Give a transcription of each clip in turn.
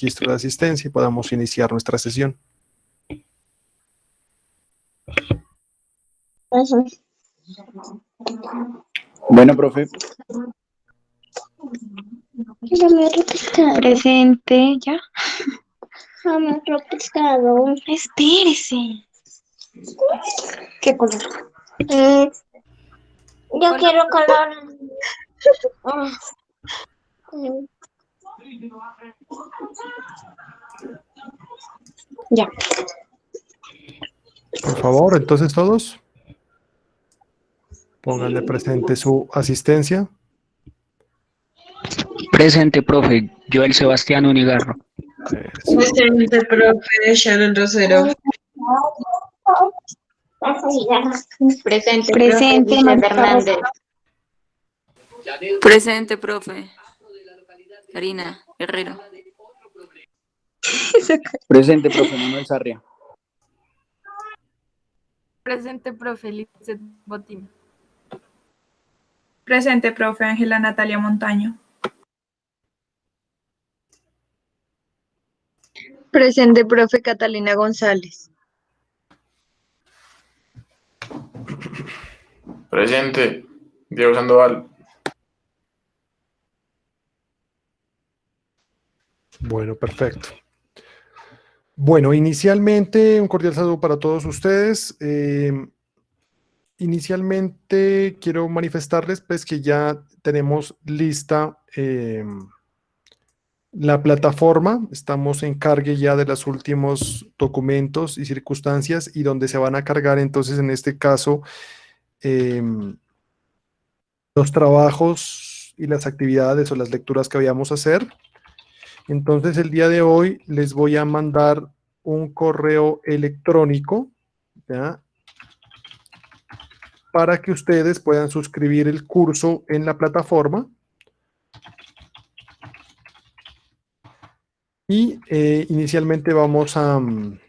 registro de asistencia y podamos iniciar nuestra sesión. Bueno, profe. Presente, ya. No me he pescado. Espérese. ¿Qué color? Yo quiero color. Ya. Por favor, entonces todos pónganle presente su asistencia. Presente, profe. Joel Sebastián Unigarro. Eso. Presente, profe. Shannon Rosero. Presente, Presente, profe. Marta Hernández. Presente, profe. Karina Herrero. Presente, profe Manuel Sarria. Presente, profe Lizeth Botín. Presente, profe Ángela Natalia Montaño. Presente, profe Catalina González. Presente, Diego Sandoval. Bueno, perfecto. Bueno, inicialmente un cordial saludo para todos ustedes. Inicialmente quiero manifestarles pues que ya tenemos lista la plataforma. Estamos en cargue ya de los últimos documentos y circunstancias y donde se van a cargar entonces en este caso los trabajos y las actividades o las lecturas que vayamos a hacer. Entonces el día de hoy les voy a mandar un correo electrónico, ¿ya?, para que ustedes puedan suscribir el curso en la plataforma. Y inicialmente vamos a... me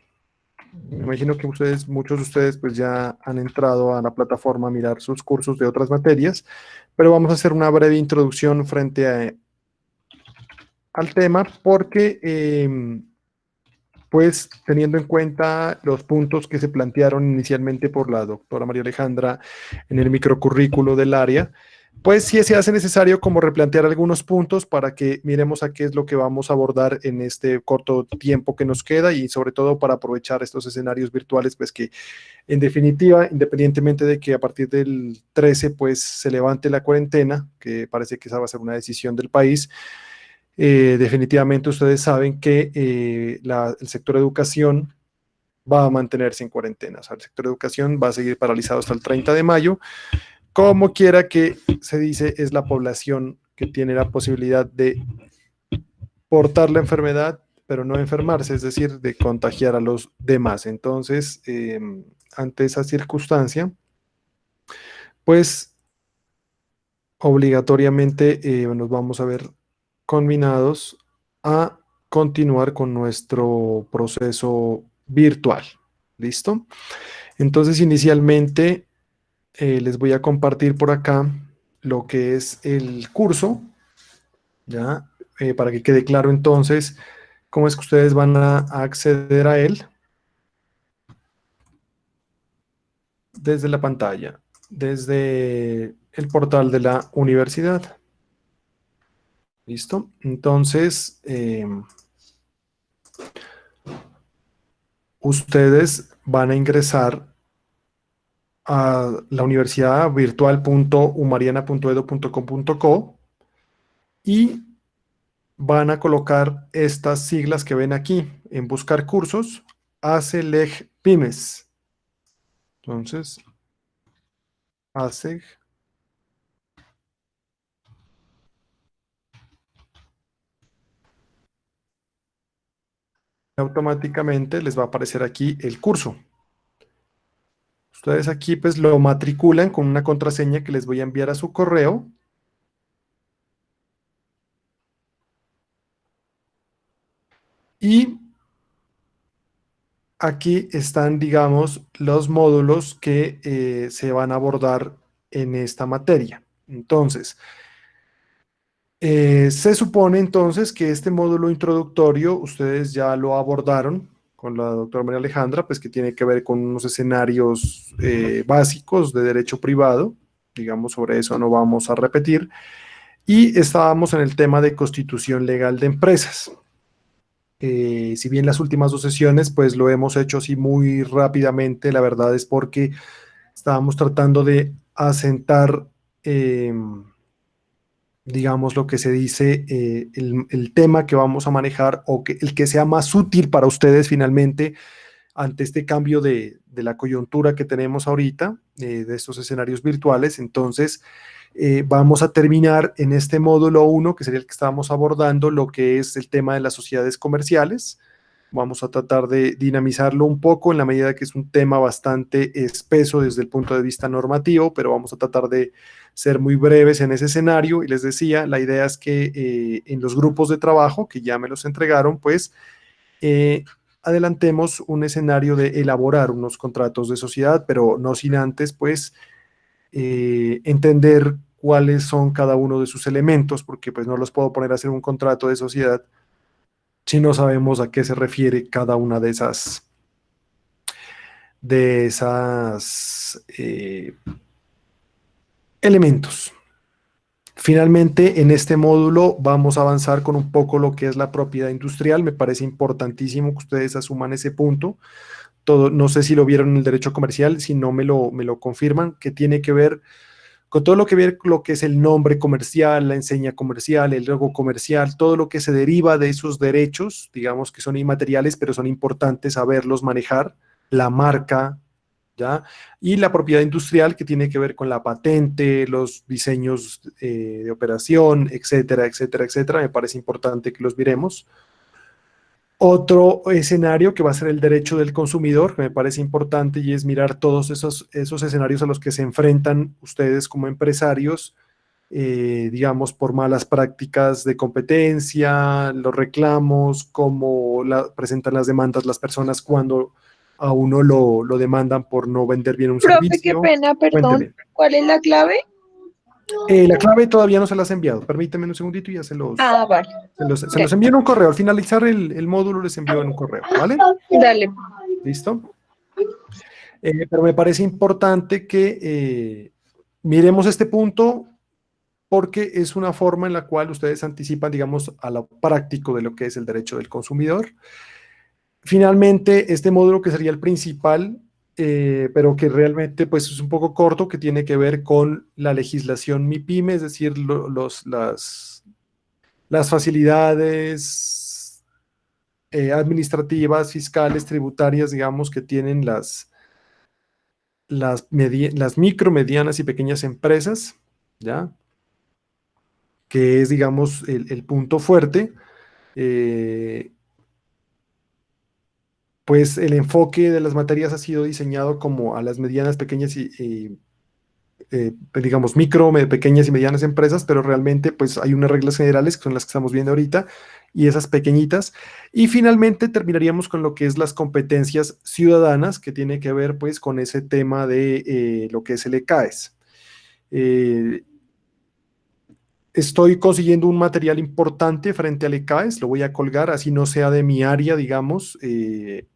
imagino que ustedes, muchos de ustedes pues ya han entrado a la plataforma a mirar sus cursos de otras materias, pero vamos a hacer una breve introducción frente al tema porque pues teniendo en cuenta los puntos que se plantearon inicialmente por la doctora María Alejandra en el microcurrículo del área, pues sí se hace necesario como replantear algunos puntos para que miremos a qué es lo que vamos a abordar en este corto tiempo que nos queda y sobre todo para aprovechar estos escenarios virtuales, pues que en definitiva, independientemente de que a partir del 13 pues se levante la cuarentena, que parece que esa va a ser una decisión del país, definitivamente ustedes saben que el sector educación va a mantenerse en cuarentena. O sea, el sector educación va a seguir paralizado hasta el 30 de mayo. Como quiera que se dice, es la población que tiene la posibilidad de portar la enfermedad, pero no enfermarse, es decir, de contagiar a los demás. Entonces, ante esa circunstancia, pues obligatoriamente nos vamos a ver combinados a continuar con nuestro proceso virtual. ¿Listo? Entonces, inicialmente les voy a compartir por acá lo que es el curso, ¿ya? Para que quede claro entonces cómo es que ustedes van a acceder a él desde la pantalla, desde el portal de la universidad. ¿Listo? Entonces, ustedes van a ingresar a la universidad virtual.umariana.edu.com.co y van a colocar estas siglas que ven aquí en buscar cursos, ACELEG Pymes. Entonces, ACEG automáticamente les va a aparecer aquí el curso. Ustedes aquí pues lo matriculan con una contraseña que les voy a enviar a su correo. Y aquí están, digamos, los módulos que se van a abordar en esta materia. Entonces, Se supone entonces que este módulo introductorio ustedes ya lo abordaron con la doctora María Alejandra, pues que tiene que ver con unos escenarios básicos de derecho privado, digamos, sobre eso no vamos a repetir, y estábamos en el tema de constitución legal de empresas. Si bien las últimas dos sesiones pues lo hemos hecho así muy rápidamente, la verdad es porque estábamos tratando de asentar digamos, lo que se dice, el tema que vamos a manejar o que, el que sea más útil para ustedes finalmente ante este cambio de la coyuntura que tenemos ahorita, de estos escenarios virtuales. Entonces, vamos a terminar en este módulo 1, que sería el que estábamos abordando, lo que es el tema de las sociedades comerciales. Vamos a tratar de dinamizarlo un poco en la medida que es un tema bastante espeso desde el punto de vista normativo, pero vamos a tratar de ser muy breves en ese escenario. Y les decía, la idea es que en los grupos de trabajo, que ya me los entregaron, pues adelantemos un escenario de elaborar unos contratos de sociedad, pero no sin antes, pues, entender cuáles son cada uno de sus elementos, porque pues no los puedo poner a hacer un contrato de sociedad si no sabemos a qué se refiere cada una de esas elementos. Finalmente, en este módulo vamos a avanzar con un poco lo que es la propiedad industrial. Me parece importantísimo que ustedes asuman ese punto. No sé si lo vieron en el derecho comercial, si no me lo confirman, que tiene que ver con todo lo que ver lo que es el nombre comercial, la enseña comercial, el logo comercial, todo lo que se deriva de esos derechos, digamos que son inmateriales, pero son importantes saberlos manejar, la marca, ¿ya? Y la propiedad industrial, que tiene que ver con la patente, los diseños de operación, etcétera, etcétera, etcétera. Me parece importante que los miremos. Otro escenario que va a ser el derecho del consumidor, que me parece importante, y es mirar todos esos escenarios a los que se enfrentan ustedes como empresarios, digamos, por malas prácticas de competencia, los reclamos, cómo presentan las demandas las personas cuando a uno lo demandan por no vender bien un Profe, servicio. qué pena, perdón. Cuénteme. ¿Cuál es la clave? La clave todavía no se las he enviado. Permítame un segundito y ya se los Vale. envío en un correo. Al finalizar el módulo les envío en un correo, ¿vale? Dale. ¿Listo? Pero me parece importante que miremos este punto porque es una forma en la cual ustedes anticipan, digamos, a lo práctico de lo que es el derecho del consumidor. Finalmente, este módulo que sería el principal, pero que realmente pues, es un poco corto, que tiene que ver con la legislación MIPYME, es decir, las facilidades administrativas, fiscales, tributarias, digamos, que tienen las micro, medianas y pequeñas empresas, ¿ya? Que es, digamos, el punto fuerte. Pues el enfoque de las materias ha sido diseñado como a las medianas, pequeñas digamos, pequeñas y medianas empresas, pero realmente pues hay unas reglas generales que son las que estamos viendo ahorita y esas pequeñitas. Y finalmente terminaríamos con lo que es las competencias ciudadanas, que tiene que ver pues con ese tema de lo que es el ECAES. Estoy consiguiendo un material importante frente al ECAES, lo voy a colgar, así no sea de mi área, digamos,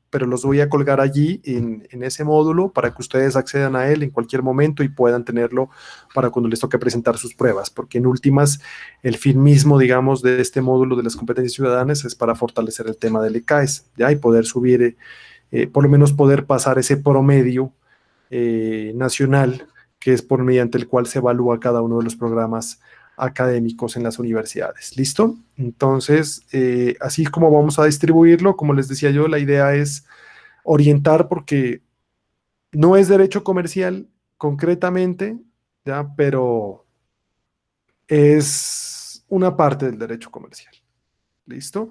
pero los voy a colgar allí en ese módulo para que ustedes accedan a él en cualquier momento y puedan tenerlo para cuando les toque presentar sus pruebas, porque en últimas el fin mismo, digamos, de este módulo de las competencias ciudadanas es para fortalecer el tema del ECAES, ¿ya? Y poder subir, por lo menos poder pasar ese promedio nacional, que es por mediante el cual se evalúa cada uno de los programas académicos en las universidades. ¿Listo? Entonces, así como vamos a distribuirlo, como les decía yo, la idea es orientar porque no es derecho comercial concretamente, ¿ya? Pero es una parte del derecho comercial. ¿Listo?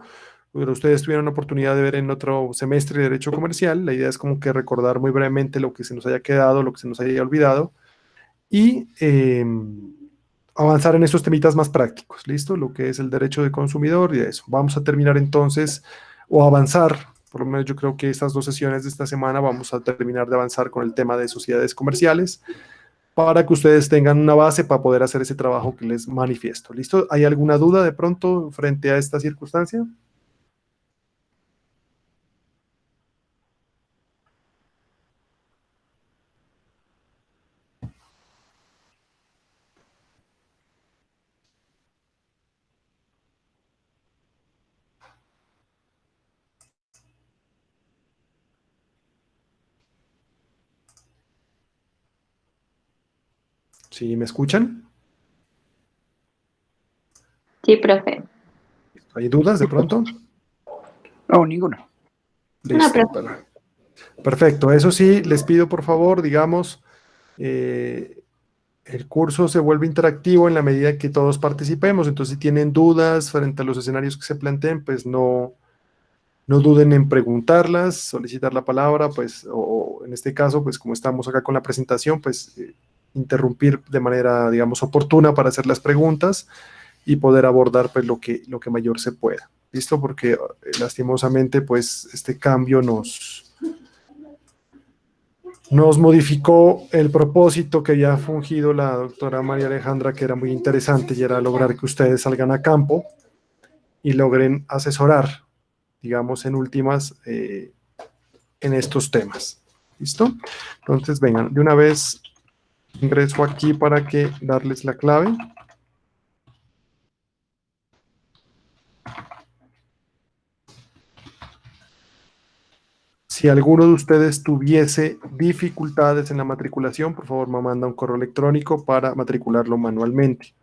Pero ustedes tuvieron la oportunidad de ver en otro semestre de derecho comercial. La idea es como que recordar muy brevemente lo que se nos haya quedado, lo que se nos haya olvidado y avanzar en estos temitas más prácticos, ¿listo? Lo que es el derecho de consumidor y eso. Vamos a terminar entonces, o avanzar, por lo menos yo creo que estas dos sesiones de esta semana vamos a terminar de avanzar con el tema de sociedades comerciales. para que ustedes tengan una base para poder hacer ese trabajo que les manifiesto. ¿Listo? ¿Hay alguna duda de pronto frente a esta circunstancia? ¿Sí me escuchan? Sí, profe. ¿Hay dudas de pronto? No, ninguna. Listo, profe. perfecto. Eso sí, les pido por favor, digamos, el curso se vuelve interactivo en la medida que todos participemos. Entonces, si tienen dudas frente a los escenarios que se planteen, pues no duden en preguntarlas, solicitar la palabra, pues, o en este caso, pues como estamos acá con la presentación, pues interrumpir de manera, digamos, oportuna para hacer las preguntas y poder abordar pues lo que mayor se pueda. ¿Listo? Porque lastimosamente pues este cambio nos modificó el propósito que había fungido la doctora María Alejandra, que era muy interesante, y era lograr que ustedes salgan a campo y logren asesorar, digamos, en últimas, en estos temas. ¿Listo? Entonces, vengan, de una vez ingreso aquí para que darles la clave. Si alguno de ustedes tuviese dificultades en la matriculación, por favor me manda un correo electrónico para matricularlo manualmente.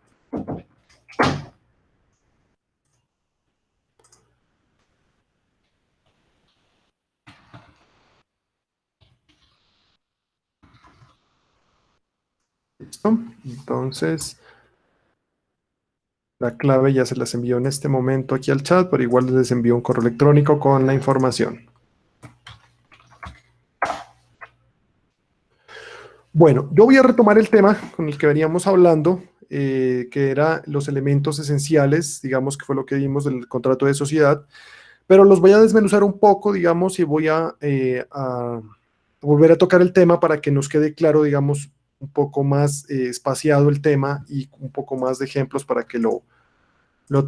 ¿Listo? Entonces, la clave ya se las envío en este momento aquí al chat, pero igual les envío un correo electrónico con la información. Bueno, yo voy a retomar el tema con el que veníamos hablando, que era los elementos esenciales, digamos que fue lo que vimos del contrato de sociedad, pero los voy a desmenuzar un poco, digamos, y voy a volver a tocar el tema para que nos quede claro, digamos, un poco más espaciado el tema y un poco más de ejemplos para que lo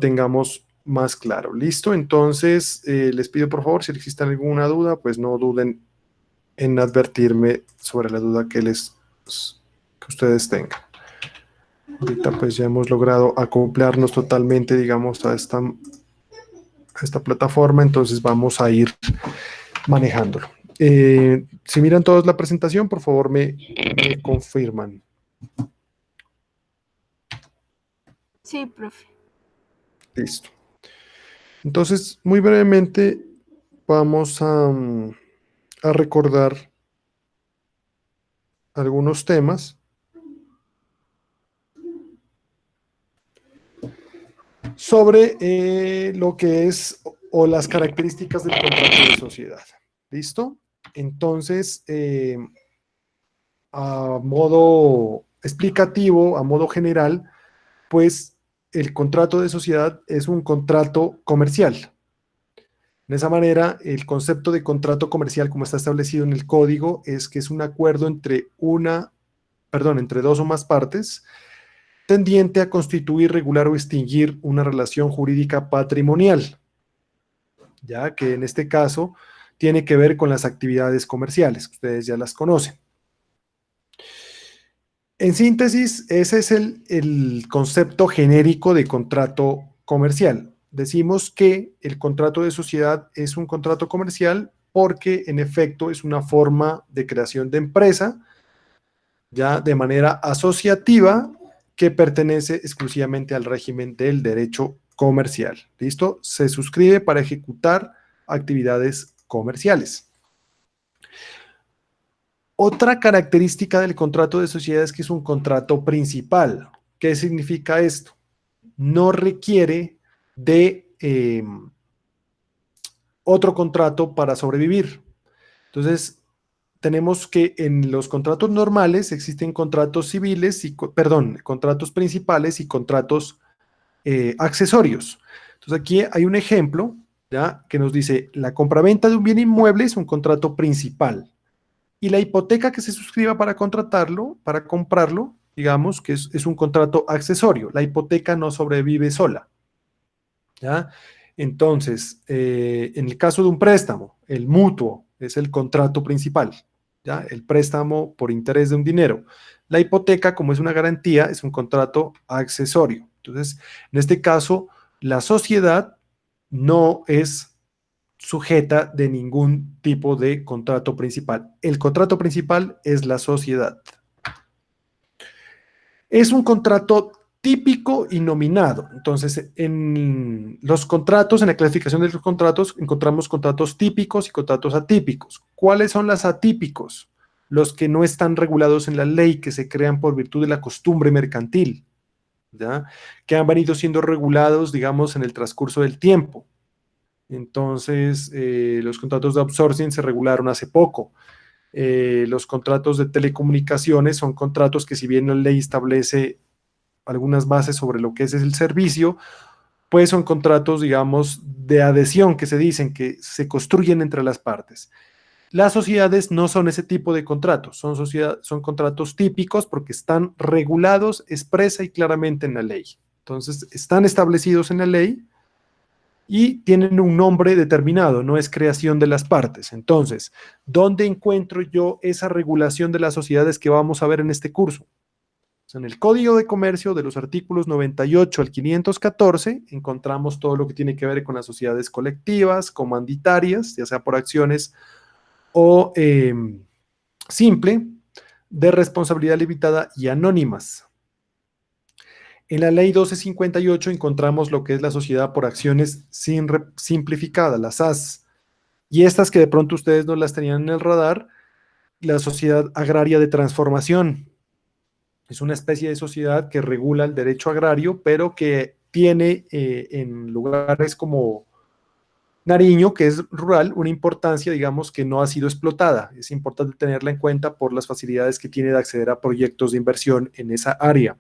tengamos más claro. ¿Listo? Entonces, les pido por favor, si existe alguna duda, pues no duden en advertirme sobre la duda que ustedes tengan. Ahorita pues ya hemos logrado acoplarnos totalmente, digamos, a esta plataforma, entonces vamos a ir manejándolo. Si miran todos la presentación, por favor me confirman. Sí, profe. Listo. Entonces, muy brevemente, vamos a recordar algunos temas sobre lo que es o las características del contrato de sociedad. ¿Listo? Entonces, a modo explicativo, a modo general, pues el contrato de sociedad es un contrato comercial. De esa manera, el concepto de contrato comercial, como está establecido en el código, es que es un acuerdo entre dos o más partes, tendiente a constituir, regular o extinguir una relación jurídica patrimonial, ya que en este caso tiene que ver con las actividades comerciales, que ustedes ya las conocen. En síntesis, ese es el concepto genérico de contrato comercial. Decimos que el contrato de sociedad es un contrato comercial porque en efecto es una forma de creación de empresa, ya de manera asociativa, que pertenece exclusivamente al régimen del derecho comercial. ¿Listo? Se suscribe para ejecutar actividades comerciales. Otra característica del contrato de sociedad es que es un contrato principal. ¿Qué significa esto? No requiere de otro contrato para sobrevivir. Entonces, tenemos que en los contratos normales existen contratos civiles, contratos principales y contratos accesorios. Entonces, aquí hay un ejemplo, ¿ya? Que nos dice, la compraventa de un bien inmueble es un contrato principal. Y la hipoteca que se suscriba para contratarlo, para comprarlo, digamos que es un contrato accesorio. La hipoteca no sobrevive sola. ¿Ya? Entonces, en el caso de un préstamo, el mutuo es el contrato principal, ¿ya? El préstamo por interés de un dinero. La hipoteca, como es una garantía, es un contrato accesorio. Entonces, en este caso, la sociedad no es sujeta de ningún tipo de contrato principal. El contrato principal es la sociedad. Es un contrato típico y nominado. Entonces, en los contratos, en la clasificación de los contratos, encontramos contratos típicos y contratos atípicos. ¿Cuáles son los atípicos? Los que no están regulados en la ley, que se crean por virtud de la costumbre mercantil, ¿ya? Que han venido siendo regulados, digamos, en el transcurso del tiempo. Entonces, los contratos de outsourcing se regularon hace poco. Los contratos de telecomunicaciones son contratos que, si bien la ley establece algunas bases sobre lo que es el servicio, pues son contratos, digamos, de adhesión, que se dicen que se construyen entre las partes. Las sociedades no son ese tipo de contratos, son contratos típicos porque están regulados expresa y claramente en la ley. Entonces, están establecidos en la ley y tienen un nombre determinado, no es creación de las partes. Entonces, ¿dónde encuentro yo esa regulación de las sociedades que vamos a ver en este curso? En el Código de Comercio, de los artículos 98 al 514, encontramos todo lo que tiene que ver con las sociedades colectivas, comanditarias, ya sea por acciones o simple, de responsabilidad limitada y anónimas. En la ley 1258 encontramos lo que es la sociedad por acciones simplificada, las SAS, y estas que de pronto ustedes no las tenían en el radar, la sociedad agraria de transformación. Es una especie de sociedad que regula el derecho agrario, pero que tiene en lugares como Nariño, que es rural, una importancia, digamos, que no ha sido explotada. Es importante tenerla en cuenta por las facilidades que tiene de acceder a proyectos de inversión en esa área.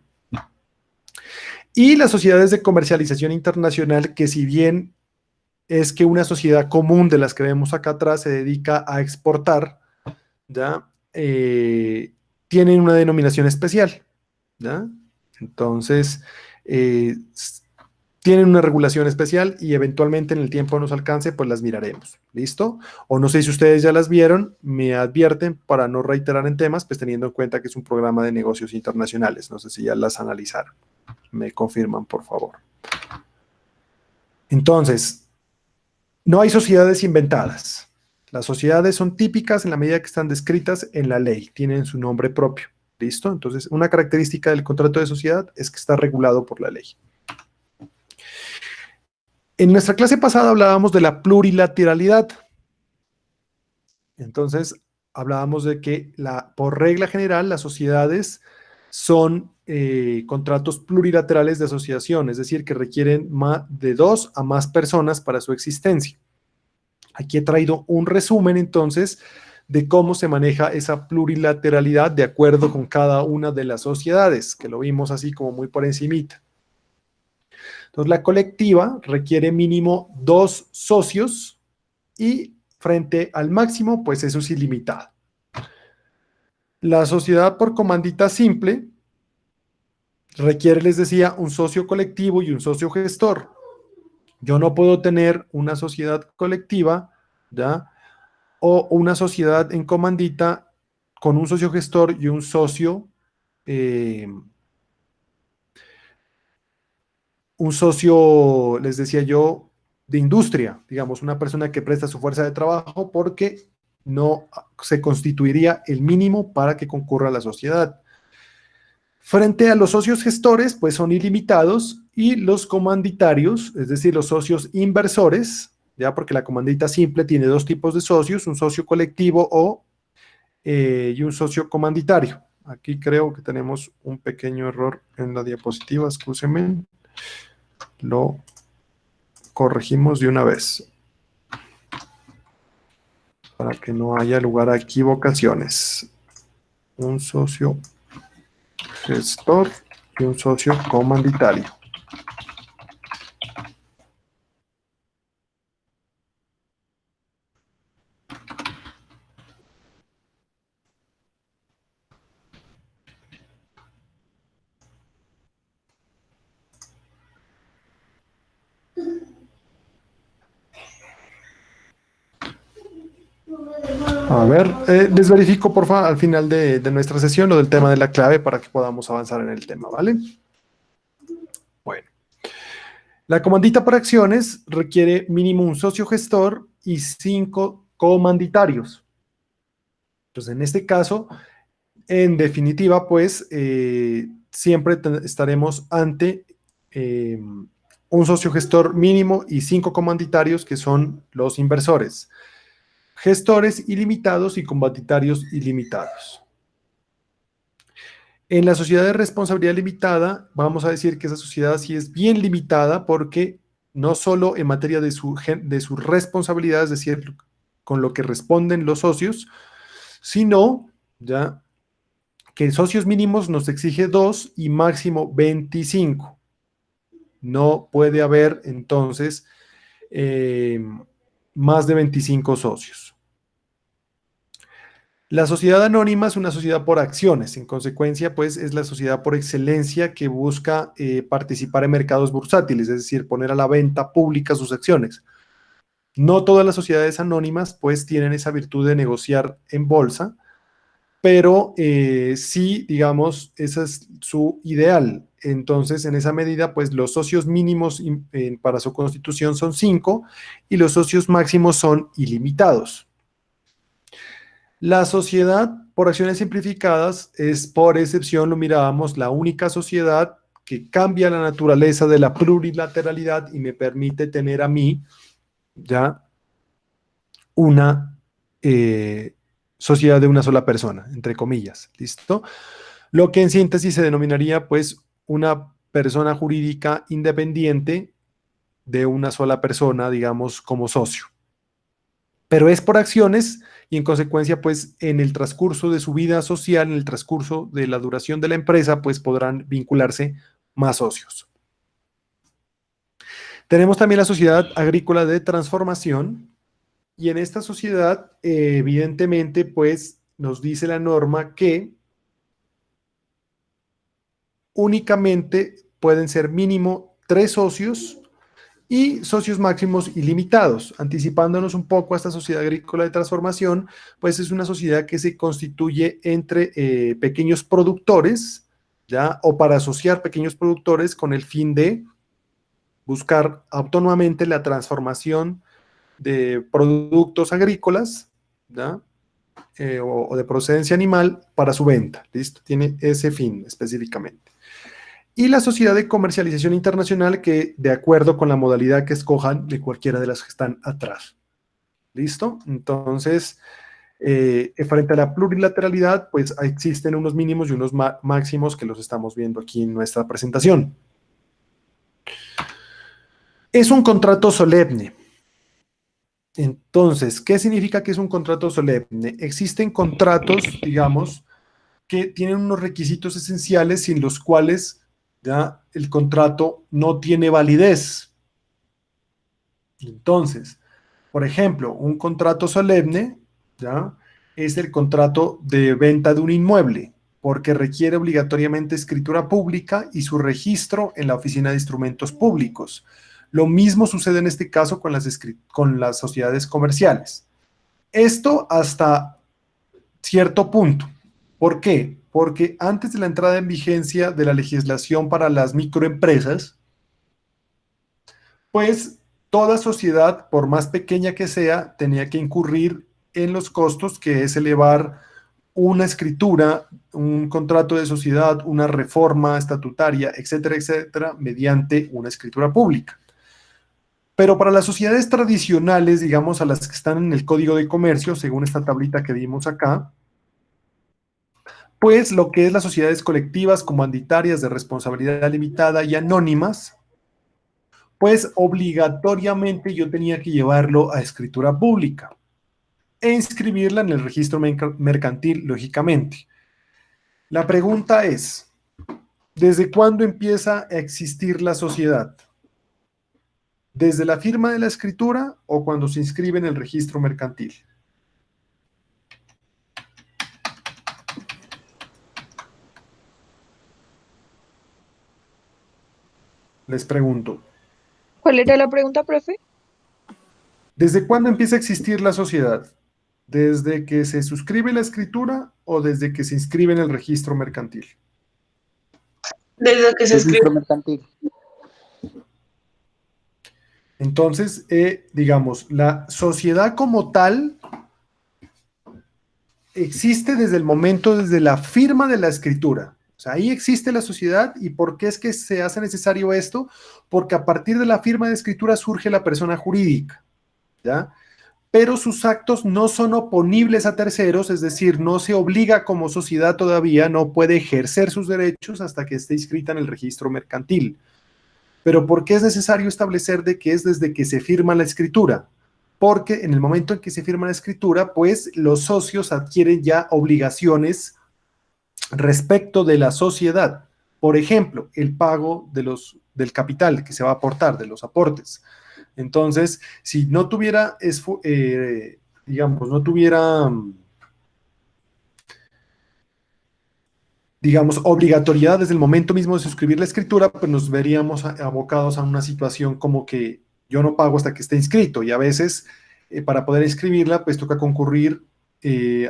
Y las sociedades de comercialización internacional, que si bien es que una sociedad común de las que vemos acá atrás se dedica a exportar, ¿ya? Tienen una denominación especial, ¿ya? Entonces, tienen una regulación especial y eventualmente en el tiempo nos alcance, pues las miraremos. ¿Listo? O no sé si ustedes ya las vieron, me advierten para no reiterar en temas, pues teniendo en cuenta que es un programa de negocios internacionales. No sé si ya las analizaron. Me confirman, por favor. Entonces, no hay sociedades inventadas. Las sociedades son típicas en la medida que están descritas en la ley, tienen su nombre propio. ¿Listo? Entonces, una característica del contrato de sociedad es que está regulado por la ley. En nuestra clase pasada hablábamos de la plurilateralidad. Entonces, hablábamos de que por regla general las sociedades son contratos plurilaterales de asociación, es decir, que requieren de 2 a más personas para su existencia. Aquí he traído un resumen entonces de cómo se maneja esa plurilateralidad de acuerdo con cada una de las sociedades, que lo vimos así como muy por encimita. Entonces, la colectiva requiere mínimo 2 socios y frente al máximo, pues eso es ilimitado. La sociedad por comandita simple requiere, les decía, un socio colectivo y un socio gestor. Yo no puedo tener una sociedad colectiva, ¿ya? O una sociedad en comandita con un socio gestor y un socio les decía yo, de industria, digamos, una persona que presta su fuerza de trabajo porque no se constituiría el mínimo para que concurra a la sociedad. Frente a los socios gestores, pues son ilimitados, y los comanditarios, es decir, los socios inversores, ya porque la comandita simple tiene 2 tipos de socios, un socio colectivo y un socio comanditario. Aquí creo que tenemos un pequeño error en la diapositiva, excúsenme. Lo corregimos de una vez para que no haya lugar a equivocaciones. Un socio gestor y un socio comanditario. A ver, les verifico, porfa, al final de nuestra sesión lo del tema de la clave para que podamos avanzar en el tema, ¿vale? Bueno, la comandita por acciones requiere mínimo un socio gestor y 5 comanditarios. Entonces, en este caso, en definitiva, pues, siempre estaremos ante un socio gestor mínimo y 5 comanditarios que son los inversores. Gestores ilimitados y comanditarios ilimitados. En la sociedad de responsabilidad limitada, vamos a decir que esa sociedad sí es bien limitada porque no solo en materia de su responsabilidad, es decir, con lo que responden los socios, sino ya que socios mínimos nos exige 2 y máximo 25. No puede haber entonces más de 25 socios. La sociedad anónima es una sociedad por acciones, en consecuencia, pues es la sociedad por excelencia que busca participar en mercados bursátiles, es decir, poner a la venta pública sus acciones. No todas las sociedades anónimas, pues, tienen esa virtud de negociar en bolsa, pero sí, digamos, ese es su ideal. Entonces, en esa medida, pues, los socios mínimos para su constitución son 5 y los socios máximos son ilimitados. La sociedad por acciones simplificadas es, por excepción, lo mirábamos, la única sociedad que cambia la naturaleza de la plurilateralidad y me permite tener a mí ya una sociedad de una sola persona, entre comillas, ¿listo? Lo que en síntesis se denominaría, pues, una persona jurídica independiente de una sola persona, digamos, como socio. Pero es por acciones y en consecuencia, pues en el transcurso de su vida social, en el transcurso de la duración de la empresa, pues podrán vincularse más socios. Tenemos también la sociedad agrícola de transformación y en esta sociedad, evidentemente, pues nos dice la norma que únicamente pueden ser mínimo 3 socios y socios máximos ilimitados. Anticipándonos un poco a esta sociedad agrícola de transformación, pues es una sociedad que se constituye entre pequeños productores, ¿ya? O para asociar pequeños productores con el fin de buscar autónomamente la transformación de productos agrícolas, ¿ya? O de procedencia animal para su venta, ¿listo? Tiene ese fin específicamente. Y la sociedad de comercialización internacional que, de acuerdo con la modalidad que escojan de cualquiera de las que están atrás. ¿Listo? Entonces, frente a la plurilateralidad, pues existen unos mínimos y unos máximos que los estamos viendo aquí en nuestra presentación. Es un contrato solemne. Entonces, ¿qué significa que es un contrato solemne? Existen contratos, digamos, que tienen unos requisitos esenciales sin los cuales ya el contrato no tiene validez. Entonces, por ejemplo, un contrato solemne, ¿ya? Es el contrato de venta de un inmueble, porque requiere obligatoriamente escritura pública y su registro en la Oficina de Instrumentos Públicos. Lo mismo sucede en este caso con las sociedades comerciales. Esto hasta cierto punto. ¿Por qué? Porque antes de la entrada en vigencia de la legislación para las microempresas, pues toda sociedad, por más pequeña que sea, tenía que incurrir en los costos que es elevar una escritura, un contrato de sociedad, una reforma estatutaria, etcétera, etcétera, mediante una escritura pública. Pero para las sociedades tradicionales, digamos, a las que están en el Código de Comercio, según esta tablita que vimos acá, pues lo que es las sociedades colectivas, comanditarias de responsabilidad limitada y anónimas, pues obligatoriamente yo tenía que llevarlo a escritura pública e inscribirla en el registro mercantil, lógicamente. La pregunta es, ¿desde cuándo empieza a existir la sociedad? ¿Desde la firma de la escritura o cuando se inscribe en el registro mercantil? Les pregunto. ¿Cuál era la pregunta, profe? ¿Desde cuándo empieza a existir la sociedad? ¿Desde que se suscribe la escritura o desde que se inscribe en el registro mercantil? Desde que se escribe. Registro mercantil. Entonces, digamos, la sociedad como tal existe desde el momento, desde la firma de la escritura. O sea, ahí existe la sociedad. ¿Y por qué es que se hace necesario esto? Porque a partir de la firma de escritura surge la persona jurídica, ¿ya? Pero sus actos no son oponibles a terceros, es decir, no se obliga como sociedad todavía, no puede ejercer sus derechos hasta que esté inscrita en el registro mercantil. Pero ¿por qué es necesario establecer de que es desde que se firma la escritura? Porque en el momento en que se firma la escritura, pues los socios adquieren ya obligaciones respecto de la sociedad. Por ejemplo, el pago del capital que se va a aportar, de los aportes. Entonces, si no tuviera, digamos, no tuviera, digamos, obligatoriedad desde el momento mismo de suscribir la escritura, pues nos veríamos abocados a una situación como que yo no pago hasta que esté inscrito, y a veces para poder inscribirla, pues toca concurrir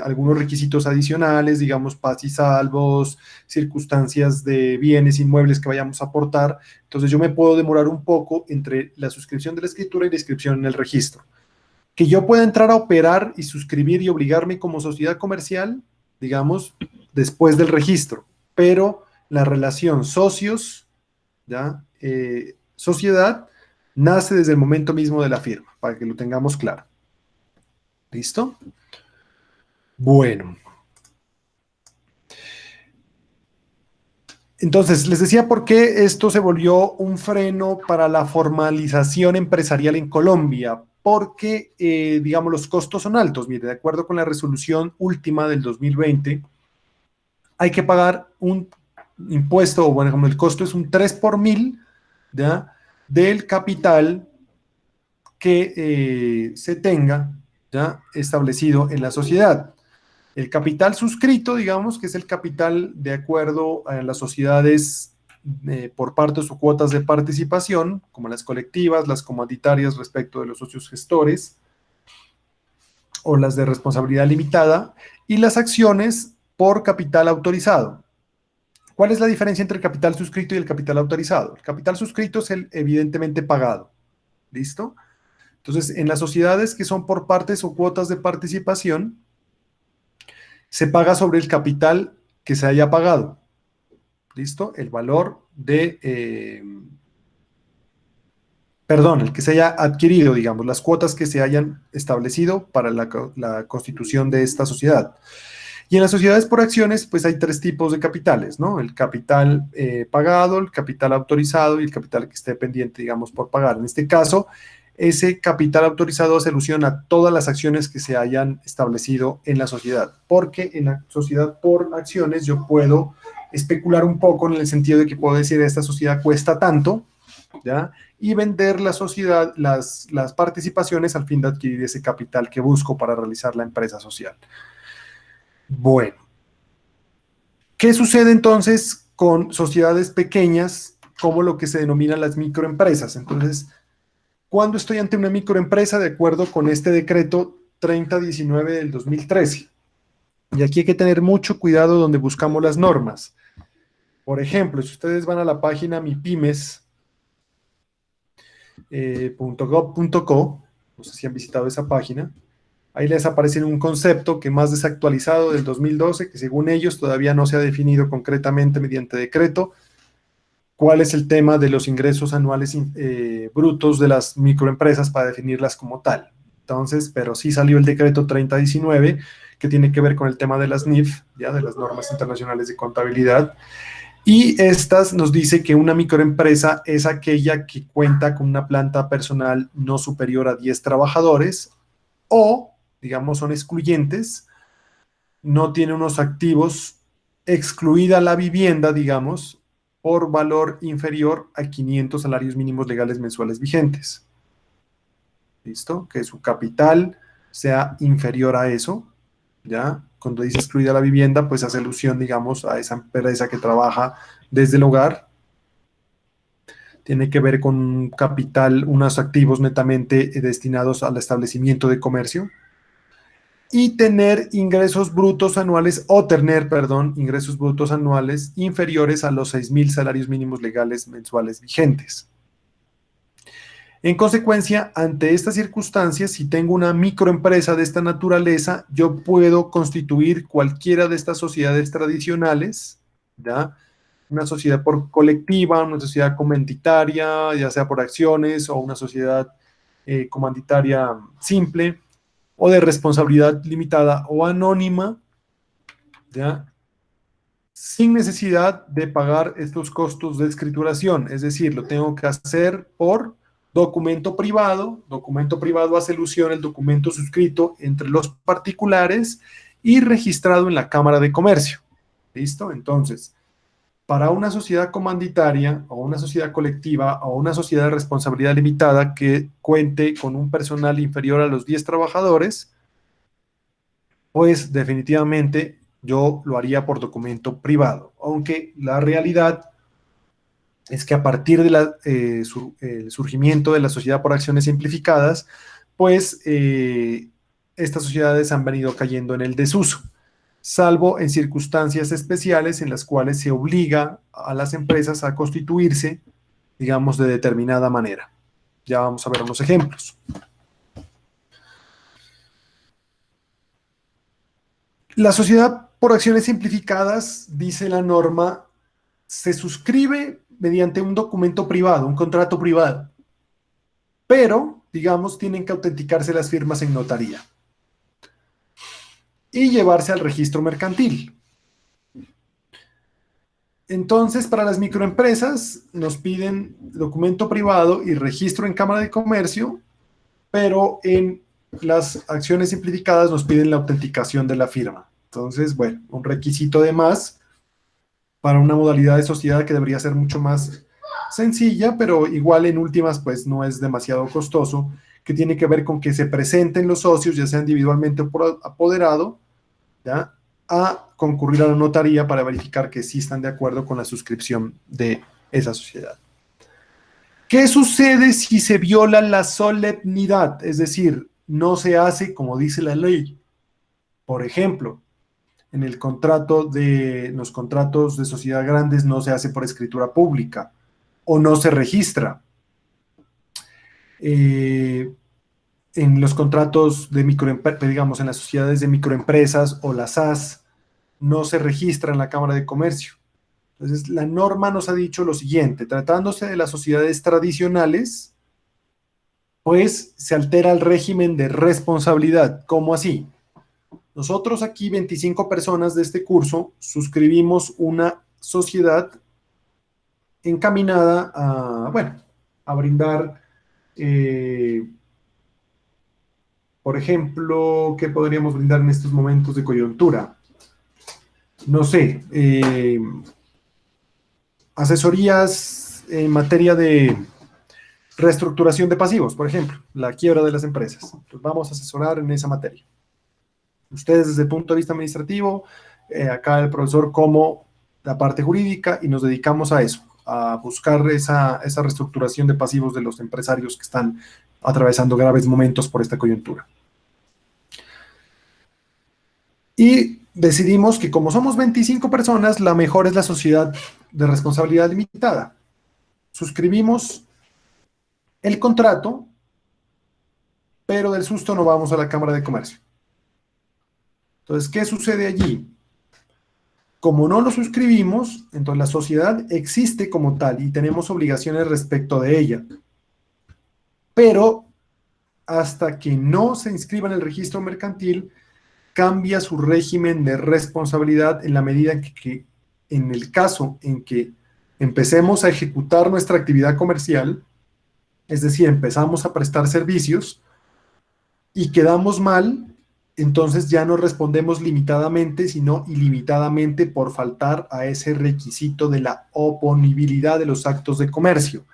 algunos requisitos adicionales, digamos, paz y salvos, circunstancias de bienes inmuebles que vayamos a aportar. Entonces yo me puedo demorar un poco entre la suscripción de la escritura y la inscripción en el registro. Que yo pueda entrar a operar y suscribir y obligarme como sociedad comercial, digamos, después del registro, pero la relación socios, ¿ya? Sociedad, nace desde el momento mismo de la firma, para que lo tengamos claro. ¿Listo? Bueno. Entonces, les decía por qué esto se volvió un freno para la formalización empresarial en Colombia, porque, digamos, los costos son altos. Mire, de acuerdo con la resolución última del 2020, hay que pagar un impuesto, o bueno, como el costo es un 3 por mil, ¿ya?, del capital que se tenga, ¿ya?, establecido en la sociedad. El capital suscrito, digamos, que es el capital de acuerdo a las sociedades por partes o cuotas de participación, como las colectivas, las comanditarias respecto de los socios gestores, o las de responsabilidad limitada, y las acciones por capital autorizado. ¿Cuál es la diferencia entre el capital suscrito y el capital autorizado? El capital suscrito es el evidentemente pagado. ¿Listo? Entonces, en las sociedades que son por partes o cuotas de participación, se paga sobre el capital que se haya pagado. ¿Listo? El valor de, el que se haya adquirido, digamos, las cuotas que se hayan establecido para la constitución de esta sociedad. Y en las sociedades por acciones, pues hay tres tipos de capitales, ¿no? El capital pagado, el capital autorizado y el capital que esté pendiente, digamos, por pagar. En este caso, ese capital autorizado hace alusión a todas las acciones que se hayan establecido en la sociedad, porque en la sociedad por acciones yo puedo especular un poco en el sentido de que puedo decir esta sociedad cuesta tanto, ¿ya?, y vender la sociedad, las participaciones al fin de adquirir ese capital que busco para realizar la empresa social. Bueno, ¿qué sucede entonces con sociedades pequeñas como lo que se denominan las microempresas? Entonces, ¿cuándo estoy ante una microempresa? De acuerdo con este decreto 3019 del 2013. Y aquí hay que tener mucho cuidado donde buscamos las normas. Por ejemplo, si ustedes van a la página mipymes.gov.co, no sé si han visitado esa página, ahí les aparece un concepto que más desactualizado del 2012, que según ellos todavía no se ha definido concretamente mediante decreto cuál es el tema de los ingresos anuales brutos de las microempresas para definirlas como tal. Entonces, pero sí salió el decreto 3019, que tiene que ver con el tema de las NIF, ya de las normas internacionales de contabilidad, y estas nos dice que una microempresa es aquella que cuenta con una planta personal no superior a 10 trabajadores, o, digamos, son excluyentes, no tiene unos activos, excluida la vivienda, digamos, por valor inferior a 500 salarios mínimos legales mensuales vigentes. ¿Listo? Que su capital sea inferior a eso, ¿ya? Cuando dice excluida la vivienda, pues hace alusión, digamos, a esa empresa que trabaja desde el hogar. Tiene que ver con un capital, unos activos netamente destinados al establecimiento de comercio. y tener ingresos brutos anuales, o tener, perdón, ingresos brutos anuales inferiores a los 6.000 salarios mínimos legales mensuales vigentes. En consecuencia, ante estas circunstancias, si tengo una microempresa de esta naturaleza, yo puedo constituir cualquiera de estas sociedades tradicionales, ¿ya? Una sociedad por colectiva, una sociedad comanditaria, ya sea por acciones, o una sociedad comanditaria simple, o de responsabilidad limitada o anónima, ¿ya? Sin necesidad de pagar estos costos de escrituración, es decir, lo tengo que hacer por documento privado hace alusión al documento suscrito entre los particulares y registrado en la Cámara de Comercio. ¿Listo? Entonces, para una sociedad comanditaria o una sociedad colectiva o una sociedad de responsabilidad limitada que cuente con un personal inferior a los 10 trabajadores, pues definitivamente yo lo haría por documento privado, aunque la realidad es que a partir de el surgimiento de la sociedad por acciones simplificadas, pues estas sociedades han venido cayendo en el desuso, salvo en circunstancias especiales en las cuales se obliga a las empresas a constituirse, digamos, de determinada manera. Ya vamos a ver unos ejemplos. La sociedad por acciones simplificadas, dice la norma, se suscribe mediante un documento privado, un contrato privado, pero, digamos, tienen que autenticarse las firmas en notaría y llevarse al registro mercantil. Entonces, para las microempresas nos piden documento privado y registro en Cámara de Comercio, pero en las acciones simplificadas nos piden la autenticación de la firma. Entonces, bueno, un requisito de más para una modalidad de sociedad que debería ser mucho más sencilla, pero igual en últimas, pues no es demasiado costoso, que tiene que ver con que se presenten los socios, ya sea individualmente o por apoderado, ¿ya?, a concurrir a la notaría para verificar que sí están de acuerdo con la suscripción de esa sociedad. ¿Qué sucede si se viola la solemnidad? Es decir, no se hace como dice la ley. Por ejemplo, en los contratos de sociedad grandes no se hace por escritura pública o no se registra. En los contratos de microempresas, digamos, en las sociedades de microempresas o las SAS, no se registra en la Cámara de Comercio. Entonces, la norma nos ha dicho lo siguiente: tratándose de las sociedades tradicionales, pues se altera el régimen de responsabilidad. ¿Cómo así? Nosotros aquí, 25 personas de este curso, suscribimos una sociedad encaminada a, bueno, a brindar, por ejemplo, ¿qué podríamos brindar en estos momentos de coyuntura? No sé, asesorías en materia de reestructuración de pasivos, por ejemplo, la quiebra de las empresas. Entonces vamos a asesorar en esa materia. Ustedes desde el punto de vista administrativo, acá el profesor como la parte jurídica, y nos dedicamos a eso, a buscar esa reestructuración de pasivos de los empresarios que están atravesando graves momentos por esta coyuntura. Y decidimos que como somos 25 personas, la mejor es la sociedad de responsabilidad limitada. Suscribimos el contrato, pero del susto no vamos a la Cámara de Comercio. Entonces, ¿qué sucede allí? Como no lo suscribimos, entonces la sociedad existe como tal y tenemos obligaciones respecto de ella. Pero hasta que no se inscriba en el registro mercantil, cambia su régimen de responsabilidad en la medida en que en el caso en que empecemos a ejecutar nuestra actividad comercial, es decir, empezamos a prestar servicios y quedamos mal, entonces ya no respondemos limitadamente, sino ilimitadamente por faltar a ese requisito de la oponibilidad de los actos de comercio.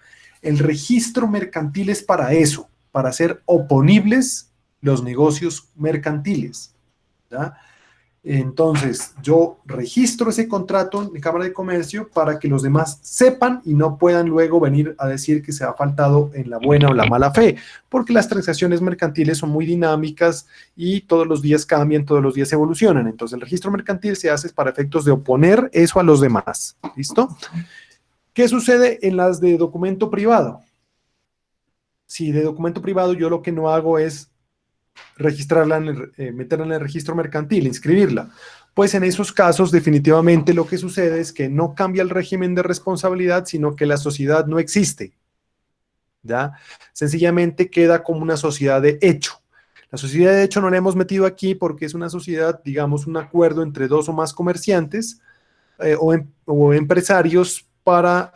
El registro mercantil es para eso, para hacer oponibles los negocios mercantiles, ¿ya? Entonces, yo registro ese contrato en Cámara de Comercio para que los demás sepan y no puedan luego venir a decir que se ha faltado en la buena o la mala fe, porque las transacciones mercantiles son muy dinámicas y todos los días cambian, todos los días evolucionan. Entonces, el registro mercantil se hace para efectos de oponer eso a los demás. ¿Listo? ¿Qué sucede en las de documento privado? Si de documento privado yo lo que no hago es registrarla, meterla en el registro mercantil, inscribirla, pues en esos casos definitivamente lo que sucede es que no cambia el régimen de responsabilidad, sino que la sociedad no existe, ¿ya? Sencillamente queda como una sociedad de hecho. La sociedad de hecho no la hemos metido aquí porque es una sociedad, digamos, un acuerdo entre dos o más comerciantes o empresarios para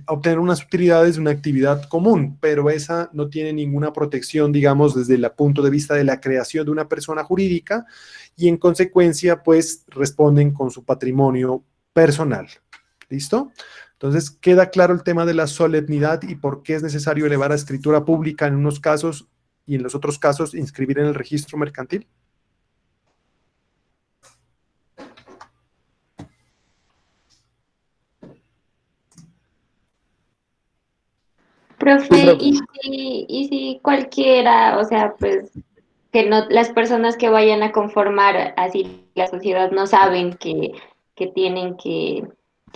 obtener unas utilidades de una actividad común, pero esa no tiene ninguna protección, digamos, desde el punto de vista de la creación de una persona jurídica y en consecuencia, pues, responden con su patrimonio personal. ¿Listo? Entonces, queda claro el tema de la solemnidad y por qué es necesario elevar a escritura pública en unos casos y en los otros casos inscribir en el registro mercantil. Profe, y si cualquiera, o sea, pues que no, las personas que vayan a conformar así la sociedad no saben que tienen que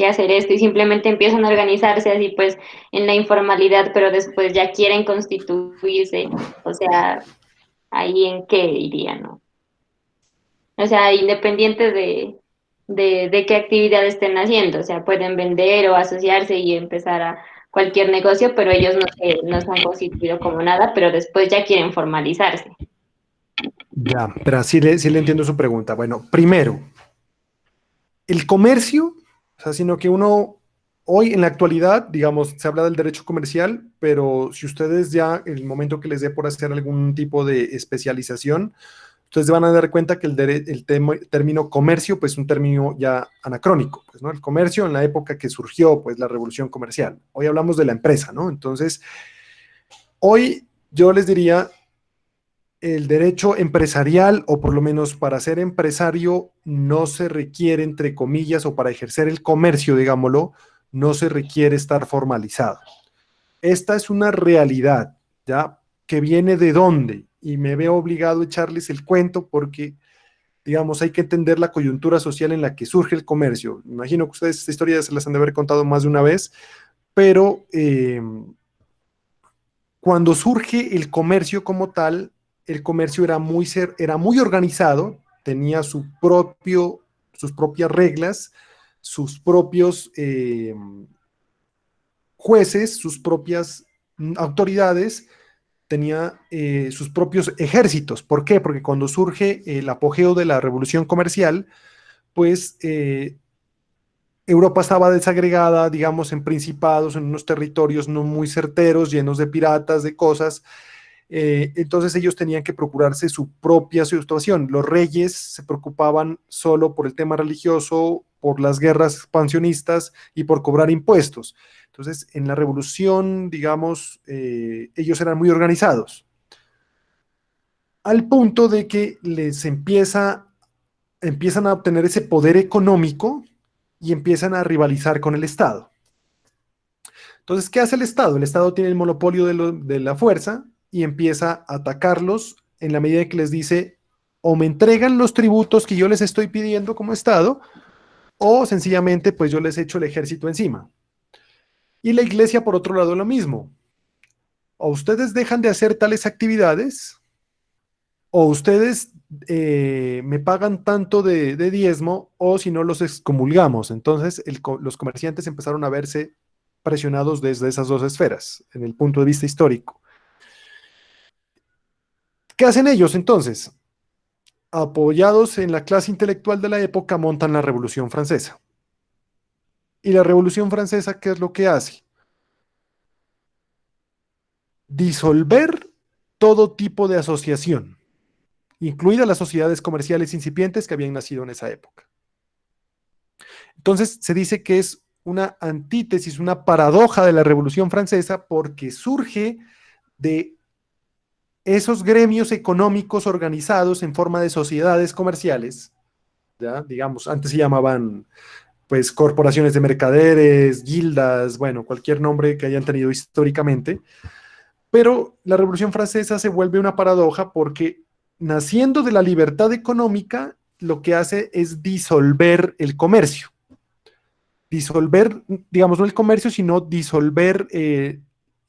hacer esto y simplemente empiezan a organizarse así pues en la informalidad, pero después ya quieren constituirse, o sea, ahí en qué irían, ¿no? O sea, independiente de qué actividad estén haciendo, o sea, pueden vender o asociarse y empezar a cualquier negocio, pero ellos no se han constituido como nada, pero después ya quieren formalizarse. Ya, pero sí le entiendo su pregunta. Bueno, primero, el comercio, o sea, sino que uno, hoy en la actualidad, digamos, se habla del derecho comercial, pero si ustedes ya, en el momento que les dé por hacer algún tipo de especialización, ustedes se van a dar cuenta que el término comercio, pues es un término ya anacrónico, pues, ¿no? El comercio en la época que surgió, pues, la revolución comercial. Hoy hablamos de la empresa, ¿no? Entonces, hoy yo les diría, el derecho empresarial, o por lo menos para ser empresario, no se requiere, entre comillas, o para ejercer el comercio, digámoslo, no se requiere estar formalizado. Esta es una realidad, ¿ya? ¿Que viene de dónde? Y me veo obligado a echarles el cuento porque, digamos, hay que entender la coyuntura social en la que surge el comercio. Imagino que ustedes esta historia se las han de haber contado más de una vez, pero cuando surge el comercio como tal, el comercio era muy organizado, tenía sus propias reglas, sus propios jueces, sus propias autoridades, tenía sus propios ejércitos. ¿Por qué? Porque cuando surge el apogeo de la revolución comercial, pues Europa estaba desagregada, digamos, en principados, en unos territorios no muy certeros, llenos de piratas, de cosas. Entonces ellos tenían que procurarse su propia situación. Los reyes se preocupaban solo por el tema religioso, por las guerras expansionistas y por cobrar impuestos. Entonces, en la revolución, digamos, ellos eran muy organizados, al punto de que empiezan a obtener ese poder económico y empiezan a rivalizar con el Estado. Entonces, ¿qué hace el Estado? El Estado tiene el monopolio de la fuerza y empieza a atacarlos en la medida que les dice, o me entregan los tributos que yo les estoy pidiendo como Estado, o sencillamente, pues yo les echo el ejército encima. Y la iglesia, por otro lado, lo mismo. O ustedes dejan de hacer tales actividades, o ustedes me pagan tanto de diezmo, o si no, los excomulgamos. Entonces, los comerciantes empezaron a verse presionados desde esas dos esferas, en el punto de vista histórico. ¿Qué hacen ellos entonces? Apoyados en la clase intelectual de la época, montan la Revolución Francesa. ¿Y la Revolución Francesa qué es lo que hace? Disolver todo tipo de asociación, incluidas las sociedades comerciales incipientes que habían nacido en esa época. Entonces se dice que es una antítesis, una paradoja de la Revolución Francesa porque surge de esos gremios económicos organizados en forma de sociedades comerciales ¿ya? Digamos, antes se llamaban pues corporaciones de mercaderes, guildas, bueno, cualquier nombre que hayan tenido históricamente, pero la Revolución Francesa se vuelve una paradoja porque naciendo de la libertad económica, lo que hace es disolver el comercio. Disolver, digamos, no el comercio, sino disolver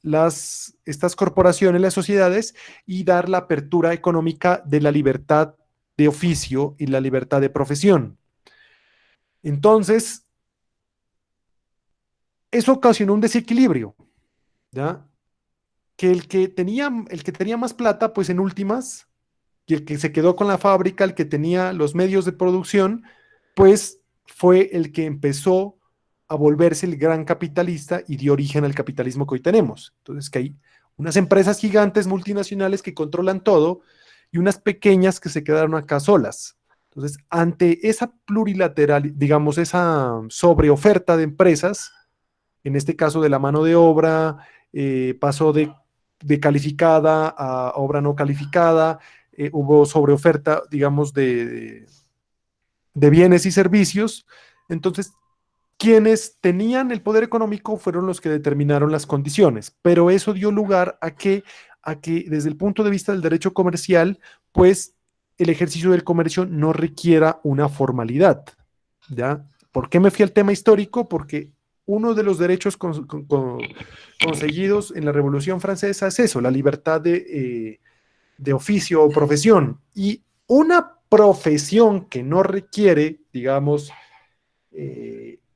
estas corporaciones, las sociedades, y dar la apertura económica de la libertad de oficio y la libertad de profesión. Entonces, eso ocasionó un desequilibrio, ¿ya? Que el que tenía más plata, pues en últimas, y el que se quedó con la fábrica, el que tenía los medios de producción, pues fue el que empezó a volverse el gran capitalista y dio origen al capitalismo que hoy tenemos. Entonces, que hay unas empresas gigantes multinacionales que controlan todo y unas pequeñas que se quedaron acá solas. Entonces, ante esa plurilateral, digamos, esa sobreoferta de empresas, en este caso de la mano de obra, pasó de calificada a obra no calificada, hubo sobreoferta, digamos, de bienes y servicios. Entonces, quienes tenían el poder económico fueron los que determinaron las condiciones, pero eso dio lugar a que desde el punto de vista del derecho comercial, pues el ejercicio del comercio no requiera una formalidad, ¿ya? ¿Por qué me fui al tema histórico? Porque uno de los derechos conseguidos en la Revolución Francesa es eso, la libertad de oficio o profesión. Y una profesión que no requiere, digamos,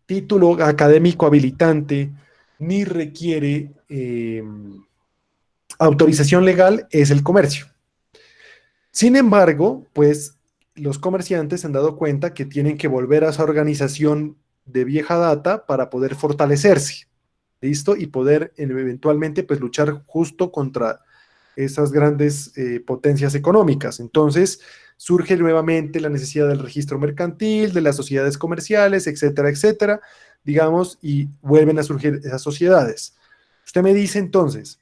título académico habilitante, ni requiere autorización legal, es el comercio. Sin embargo, pues los comerciantes se han dado cuenta que tienen que volver a esa organización de vieja data para poder fortalecerse, ¿listo? Y poder eventualmente pues luchar justo contra esas grandes potencias económicas. Entonces surge nuevamente la necesidad del registro mercantil, de las sociedades comerciales, etcétera, etcétera, digamos, y vuelven a surgir esas sociedades. Usted me dice entonces,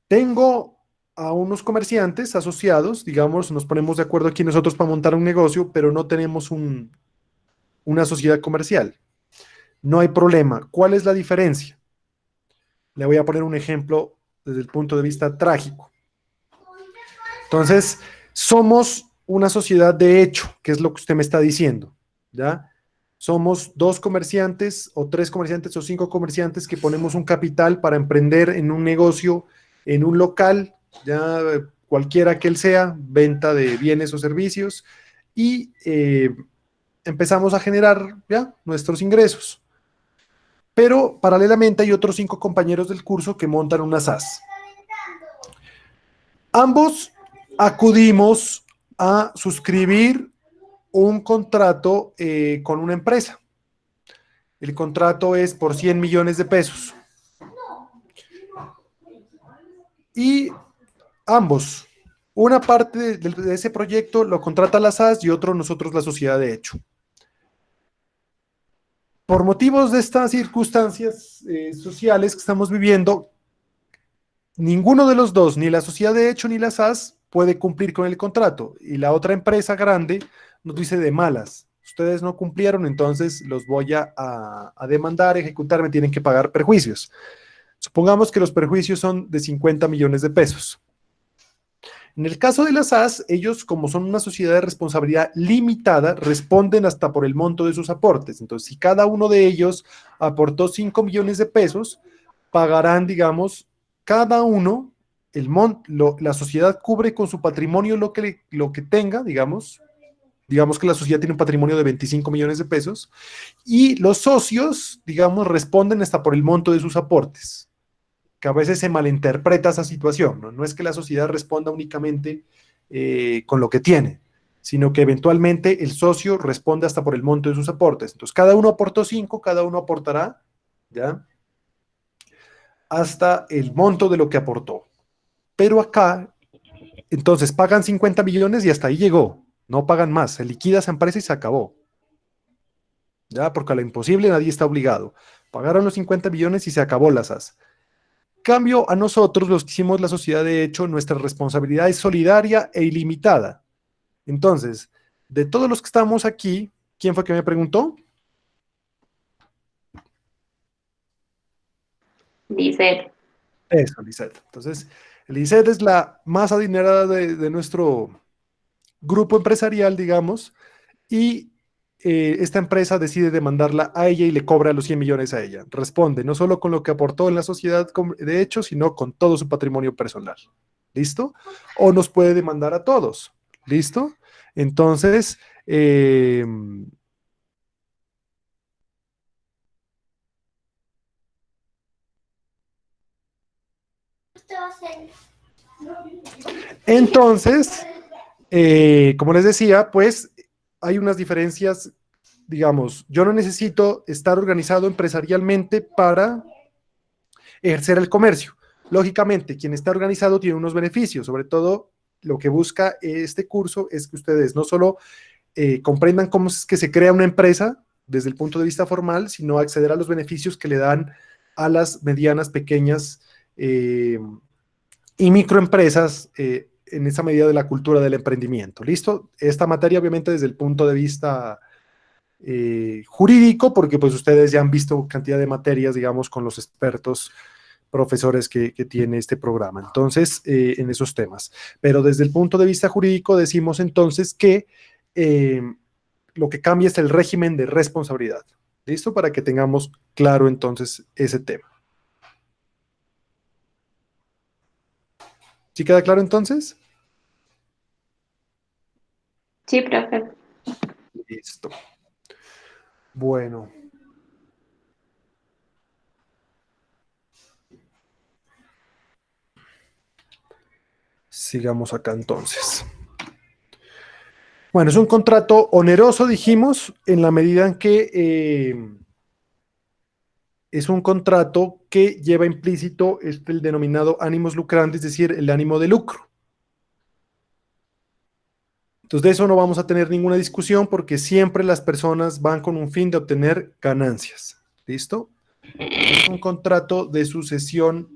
tengo a unos comerciantes asociados, digamos, nos ponemos de acuerdo aquí nosotros para montar un negocio, pero no tenemos una sociedad comercial. No hay problema. ¿Cuál es la diferencia? Le voy a poner un ejemplo desde el punto de vista trágico. Entonces, somos una sociedad de hecho, que es lo que usted me está diciendo, ¿ya? Somos 2 comerciantes o 3 comerciantes o 5 comerciantes que ponemos un capital para emprender en un negocio, en un local, ya cualquiera que él sea, venta de bienes o servicios, y empezamos a generar ya nuestros ingresos. Pero paralelamente hay otros 5 compañeros del curso que montan una SAS. Ambos acudimos a suscribir un contrato con una empresa. El contrato es por 100 millones de pesos. Y ambos, una parte de ese proyecto lo contrata la SAS y otro nosotros la sociedad de hecho. Por motivos de estas circunstancias sociales que estamos viviendo, ninguno de los dos, ni la sociedad de hecho ni la SAS, puede cumplir con el contrato. Y la otra empresa grande nos dice de malas, ustedes no cumplieron, entonces los voy a demandar, ejecutar, me tienen que pagar perjuicios. Supongamos que los perjuicios son de 50 millones de pesos. En el caso de las SAS, ellos, como son una sociedad de responsabilidad limitada, responden hasta por el monto de sus aportes. Entonces, si cada uno de ellos aportó 5 millones de pesos, pagarán, digamos, cada uno, la sociedad cubre con su patrimonio lo que tenga, digamos que la sociedad tiene un patrimonio de 25 millones de pesos, y los socios, digamos, responden hasta por el monto de sus aportes. Que a veces se malinterpreta esa situación, ¿no? No es que la sociedad responda únicamente con lo que tiene, sino que eventualmente el socio responde hasta por el monto de sus aportes. Entonces, cada uno aportó 5, cada uno aportará, ¿ya? Hasta el monto de lo que aportó. Pero acá, entonces, pagan 50 millones y hasta ahí llegó. No pagan más, se liquida esa empresa y se acabó. ¿Ya? Porque a lo imposible nadie está obligado. Pagaron los 50 millones y se acabó la SAS. Cambio a nosotros, los que hicimos la sociedad de hecho, nuestra responsabilidad es solidaria e ilimitada. Entonces, de todos los que estamos aquí, ¿quién fue que me preguntó? Dice, Eso, Lisette. Entonces, Lisette es la más adinerada de nuestro grupo empresarial, digamos, y esta empresa decide demandarla a ella y le cobra los 100 millones a ella. Responde, no solo con lo que aportó en la sociedad de hecho, sino con todo su patrimonio personal. ¿Listo? O nos puede demandar a todos. ¿Listo? Entonces, como les decía, pues hay unas diferencias, digamos, yo no necesito estar organizado empresarialmente para ejercer el comercio. Lógicamente, quien está organizado tiene unos beneficios, sobre todo lo que busca este curso es que ustedes no solo comprendan cómo es que se crea una empresa desde el punto de vista formal, sino acceder a los beneficios que le dan a las medianas, pequeñas y microempresas en esa medida de la cultura del emprendimiento. ¿Listo? Esta materia, obviamente, desde el punto de vista jurídico, porque pues ustedes ya han visto cantidad de materias, digamos, con los expertos profesores que tiene este programa. Entonces, en esos temas. Pero desde el punto de vista jurídico decimos entonces que lo que cambia es el régimen de responsabilidad. ¿Listo? Para que tengamos claro entonces ese tema. ¿Sí queda claro entonces? sí, profe. Listo. Bueno. Sigamos acá entonces. Bueno, es un contrato oneroso, dijimos, en la medida en que es un contrato que lleva implícito el denominado ánimos lucrantes, es decir, el ánimo de lucro. Entonces, de eso no vamos a tener ninguna discusión porque siempre las personas van con un fin de obtener ganancias. ¿Listo? Es un contrato de sucesión,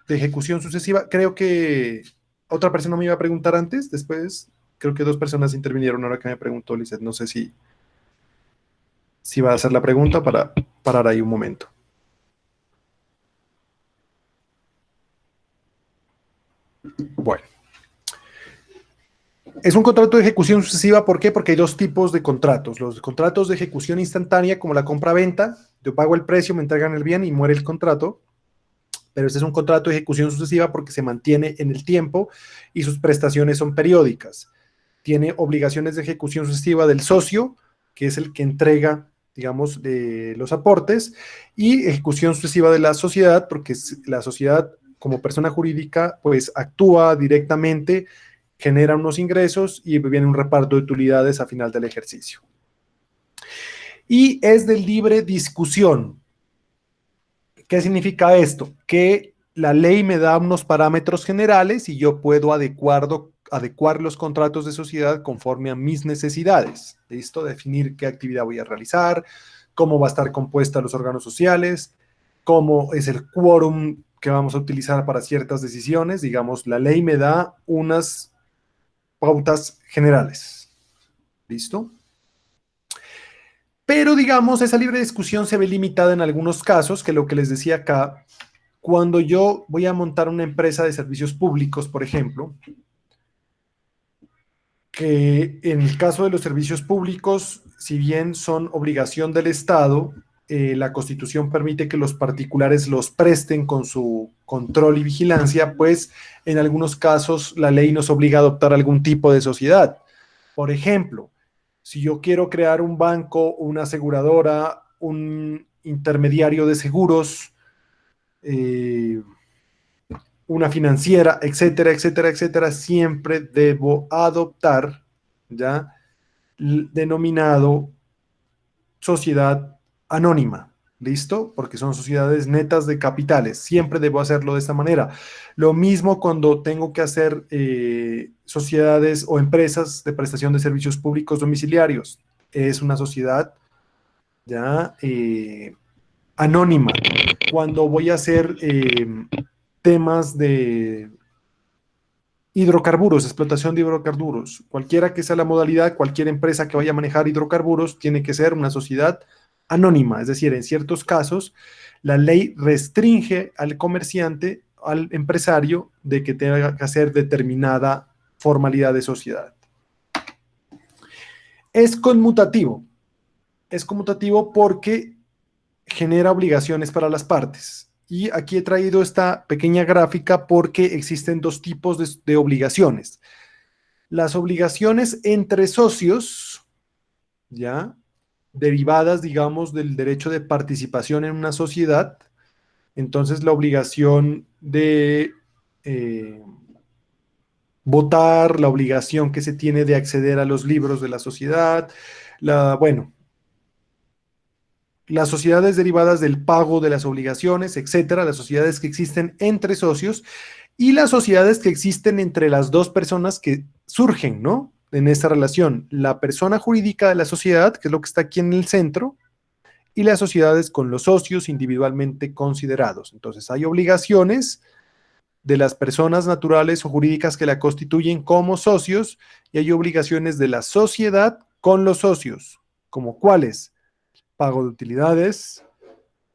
de ejecución sucesiva. Creo que otra persona me iba a preguntar antes, después creo que dos personas intervinieron ahora que me preguntó, Lizeth. No sé si va a hacer la pregunta para parar ahí un momento. Bueno. Es un contrato de ejecución sucesiva, ¿por qué? Porque hay dos tipos de contratos. Los contratos de ejecución instantánea, como la compra-venta, yo pago el precio, me entregan el bien y muere el contrato. Pero este es un contrato de ejecución sucesiva porque se mantiene en el tiempo y sus prestaciones son periódicas. Tiene obligaciones de ejecución sucesiva del socio, que es el que entrega, digamos, los aportes, y ejecución sucesiva de la sociedad, porque la sociedad, como persona jurídica, pues actúa directamente, genera unos ingresos y viene un reparto de utilidades a final del ejercicio. Y es de libre discusión. ¿Qué significa esto? Que la ley me da unos parámetros generales y yo puedo adecuar los contratos de sociedad conforme a mis necesidades. ¿Listo? Definir qué actividad voy a realizar, cómo va a estar compuesta los órganos sociales, cómo es el quórum que vamos a utilizar para ciertas decisiones. Digamos, la ley me da unas pautas generales. ¿Listo? Pero, digamos, esa libre discusión se ve limitada en algunos casos, que lo que les decía acá, cuando yo voy a montar una empresa de servicios públicos, por ejemplo, que en el caso de los servicios públicos, si bien son obligación del Estado, la Constitución permite que los particulares los presten con su control y vigilancia, pues en algunos casos la ley nos obliga a adoptar algún tipo de sociedad. Por ejemplo, si yo quiero crear un banco, una aseguradora, un intermediario de seguros, una financiera, etcétera, etcétera, etcétera, siempre debo adoptar ya el denominado sociedad anónima. ¿Listo? Porque son sociedades netas de capitales. Siempre debo hacerlo de esta manera. Lo mismo cuando tengo que hacer sociedades o empresas de prestación de servicios públicos domiciliarios. Es una sociedad ya anónima. Cuando voy a hacer temas de Hidrocarburos, explotación de hidrocarburos. Cualquiera que sea la modalidad, cualquier empresa que vaya a manejar hidrocarburos tiene que ser una sociedad anónima. Es decir, en ciertos casos, la ley restringe al comerciante, al empresario, de que tenga que hacer determinada formalidad de sociedad. Es conmutativo. Es conmutativo porque genera obligaciones para las partes. Y aquí he traído esta pequeña gráfica porque existen dos tipos de obligaciones. Las obligaciones entre socios, ¿ya? Derivadas, digamos, del derecho de participación en una sociedad. Entonces, la obligación de votar, la obligación que se tiene de acceder a los libros de la sociedad, las sociedades derivadas del pago de las obligaciones, etcétera, las sociedades que existen entre socios y las sociedades que existen entre las dos personas que surgen, ¿no? En esta relación, la persona jurídica de la sociedad, que es lo que está aquí en el centro, y las sociedades con los socios individualmente considerados. Entonces, hay obligaciones de las personas naturales o jurídicas que la constituyen como socios y hay obligaciones de la sociedad con los socios, como cuáles: pago de utilidades,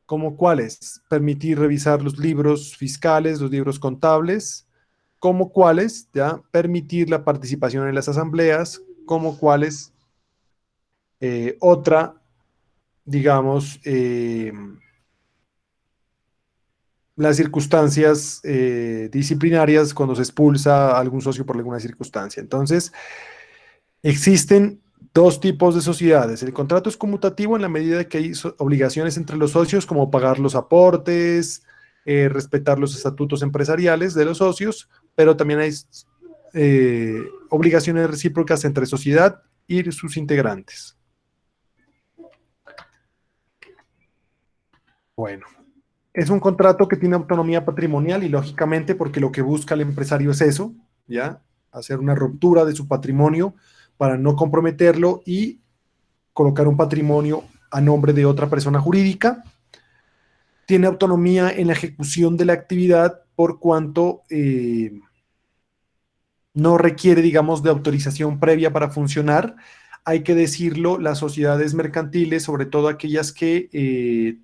como cuáles: permitir revisar los libros fiscales, los libros contables, como cuáles, ya, permitir la participación en las asambleas, como cuáles, otra, digamos, las circunstancias disciplinarias cuando se expulsa a algún socio por alguna circunstancia. Entonces, existen dos tipos de sociedades. El contrato es conmutativo en la medida que hay obligaciones entre los socios, como pagar los aportes, respetar los estatutos empresariales de los socios, pero también hay obligaciones recíprocas entre sociedad y sus integrantes. Bueno, es un contrato que tiene autonomía patrimonial y lógicamente porque lo que busca el empresario es eso, ¿ya? Hacer una ruptura de su patrimonio para no comprometerlo y colocar un patrimonio a nombre de otra persona jurídica. Tiene autonomía en la ejecución de la actividad por cuanto no requiere, digamos, de autorización previa para funcionar. Hay que decirlo, las sociedades mercantiles, sobre todo aquellas que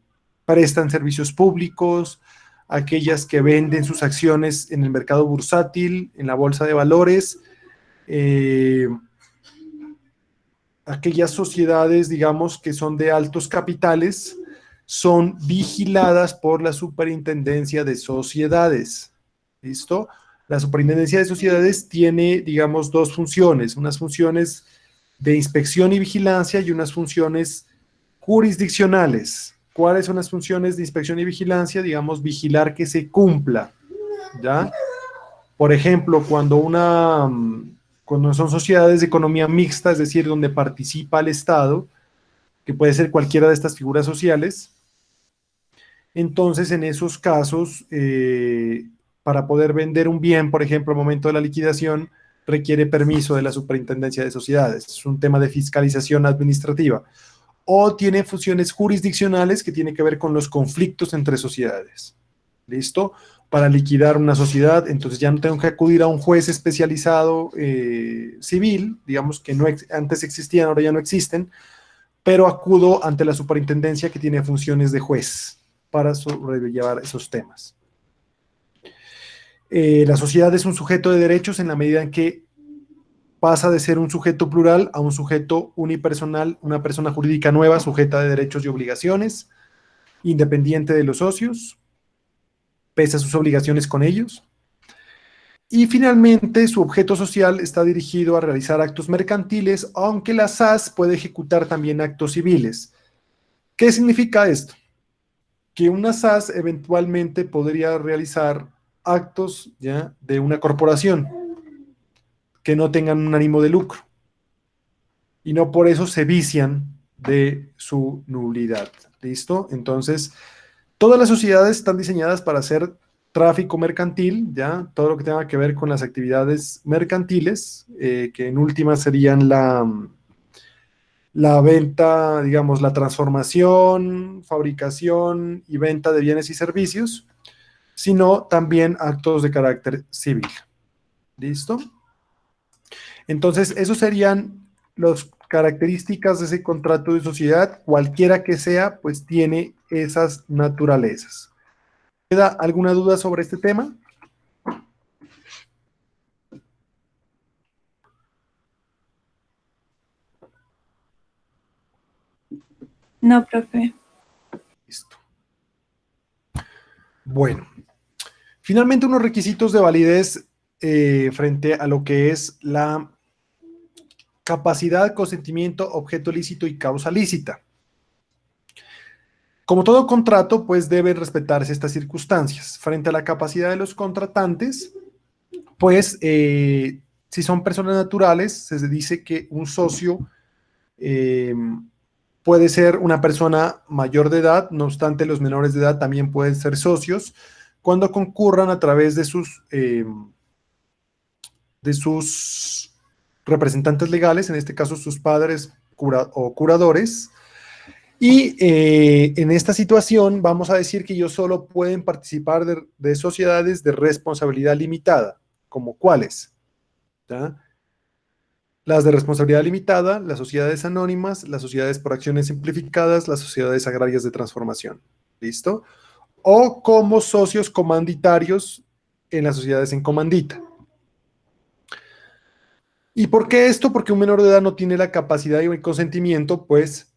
prestan servicios públicos, aquellas que venden sus acciones en el mercado bursátil, en la bolsa de valores, aquellas sociedades, digamos, que son de altos capitales, son vigiladas por la Superintendencia de Sociedades. ¿Listo? La Superintendencia de Sociedades tiene, digamos, dos funciones, unas funciones de inspección y vigilancia y unas funciones jurisdiccionales. ¿Cuáles son las funciones de inspección y vigilancia? Digamos, vigilar que se cumpla, ¿ya? Por ejemplo, cuando son sociedades de economía mixta, es decir, donde participa el Estado, que puede ser cualquiera de estas figuras sociales, entonces en esos casos, para poder vender un bien, por ejemplo, al momento de la liquidación, requiere permiso de la Superintendencia de Sociedades. Es un tema de fiscalización administrativa. O tiene funciones jurisdiccionales que tienen que ver con los conflictos entre sociedades. ¿Listo? Para liquidar una sociedad, entonces ya no tengo que acudir a un juez especializado civil, digamos que antes existían, ahora ya no existen, pero acudo ante la superintendencia que tiene funciones de juez para sobrellevar esos temas. La sociedad es un sujeto de derechos en la medida en que pasa de ser un sujeto plural a un sujeto unipersonal, una persona jurídica nueva, sujeta de derechos y obligaciones, independiente de los socios, pese a sus obligaciones con ellos. Y finalmente, su objeto social está dirigido a realizar actos mercantiles, aunque la SAS puede ejecutar también actos civiles. ¿Qué significa esto? Que una SAS eventualmente podría realizar actos, ¿ya?, de una corporación que no tengan un ánimo de lucro y no por eso se vician de su nulidad. ¿Listo? Entonces, todas las sociedades están diseñadas para hacer tráfico mercantil, ¿ya? Todo lo que tenga que ver con las actividades mercantiles, que en última serían la venta, digamos, la transformación, fabricación y venta de bienes y servicios, sino también actos de carácter civil. ¿Listo? Entonces, esos serían las características de ese contrato de sociedad. Cualquiera que sea, pues tiene esas naturalezas. ¿Queda alguna duda sobre este tema? No, profe. Listo. Bueno, finalmente unos requisitos de validez frente a lo que es la capacidad, consentimiento, objeto lícito y causa lícita. Como todo contrato, pues deben respetarse estas circunstancias. Frente a la capacidad de los contratantes, pues si son personas naturales, se dice que un socio puede ser una persona mayor de edad, no obstante los menores de edad también pueden ser socios cuando concurran a través de sus representantes legales, en este caso sus padres o curadores. Y en esta situación vamos a decir que ellos solo pueden participar de sociedades de responsabilidad limitada, como cuáles, ¿ya? Las de responsabilidad limitada, las sociedades anónimas, las sociedades por acciones simplificadas, las sociedades agrarias de transformación. ¿Listo? O como socios comanditarios en las sociedades en comandita. ¿Y por qué esto? Porque un menor de edad no tiene la capacidad y el consentimiento, pues,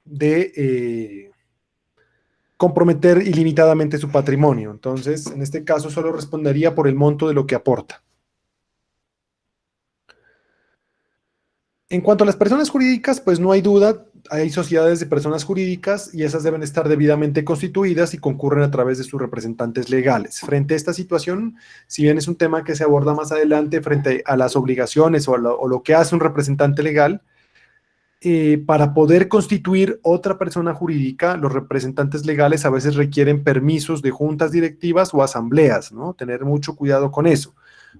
de comprometer ilimitadamente su patrimonio. Entonces, en este caso, solo respondería por el monto de lo que aporta. En cuanto a las personas jurídicas, pues no hay duda, hay sociedades de personas jurídicas y esas deben estar debidamente constituidas y concurren a través de sus representantes legales. Frente a esta situación, si bien es un tema que se aborda más adelante frente a las obligaciones o lo que hace un representante legal, para poder constituir otra persona jurídica, los representantes legales a veces requieren permisos de juntas directivas o asambleas, ¿no? Tener mucho cuidado con eso.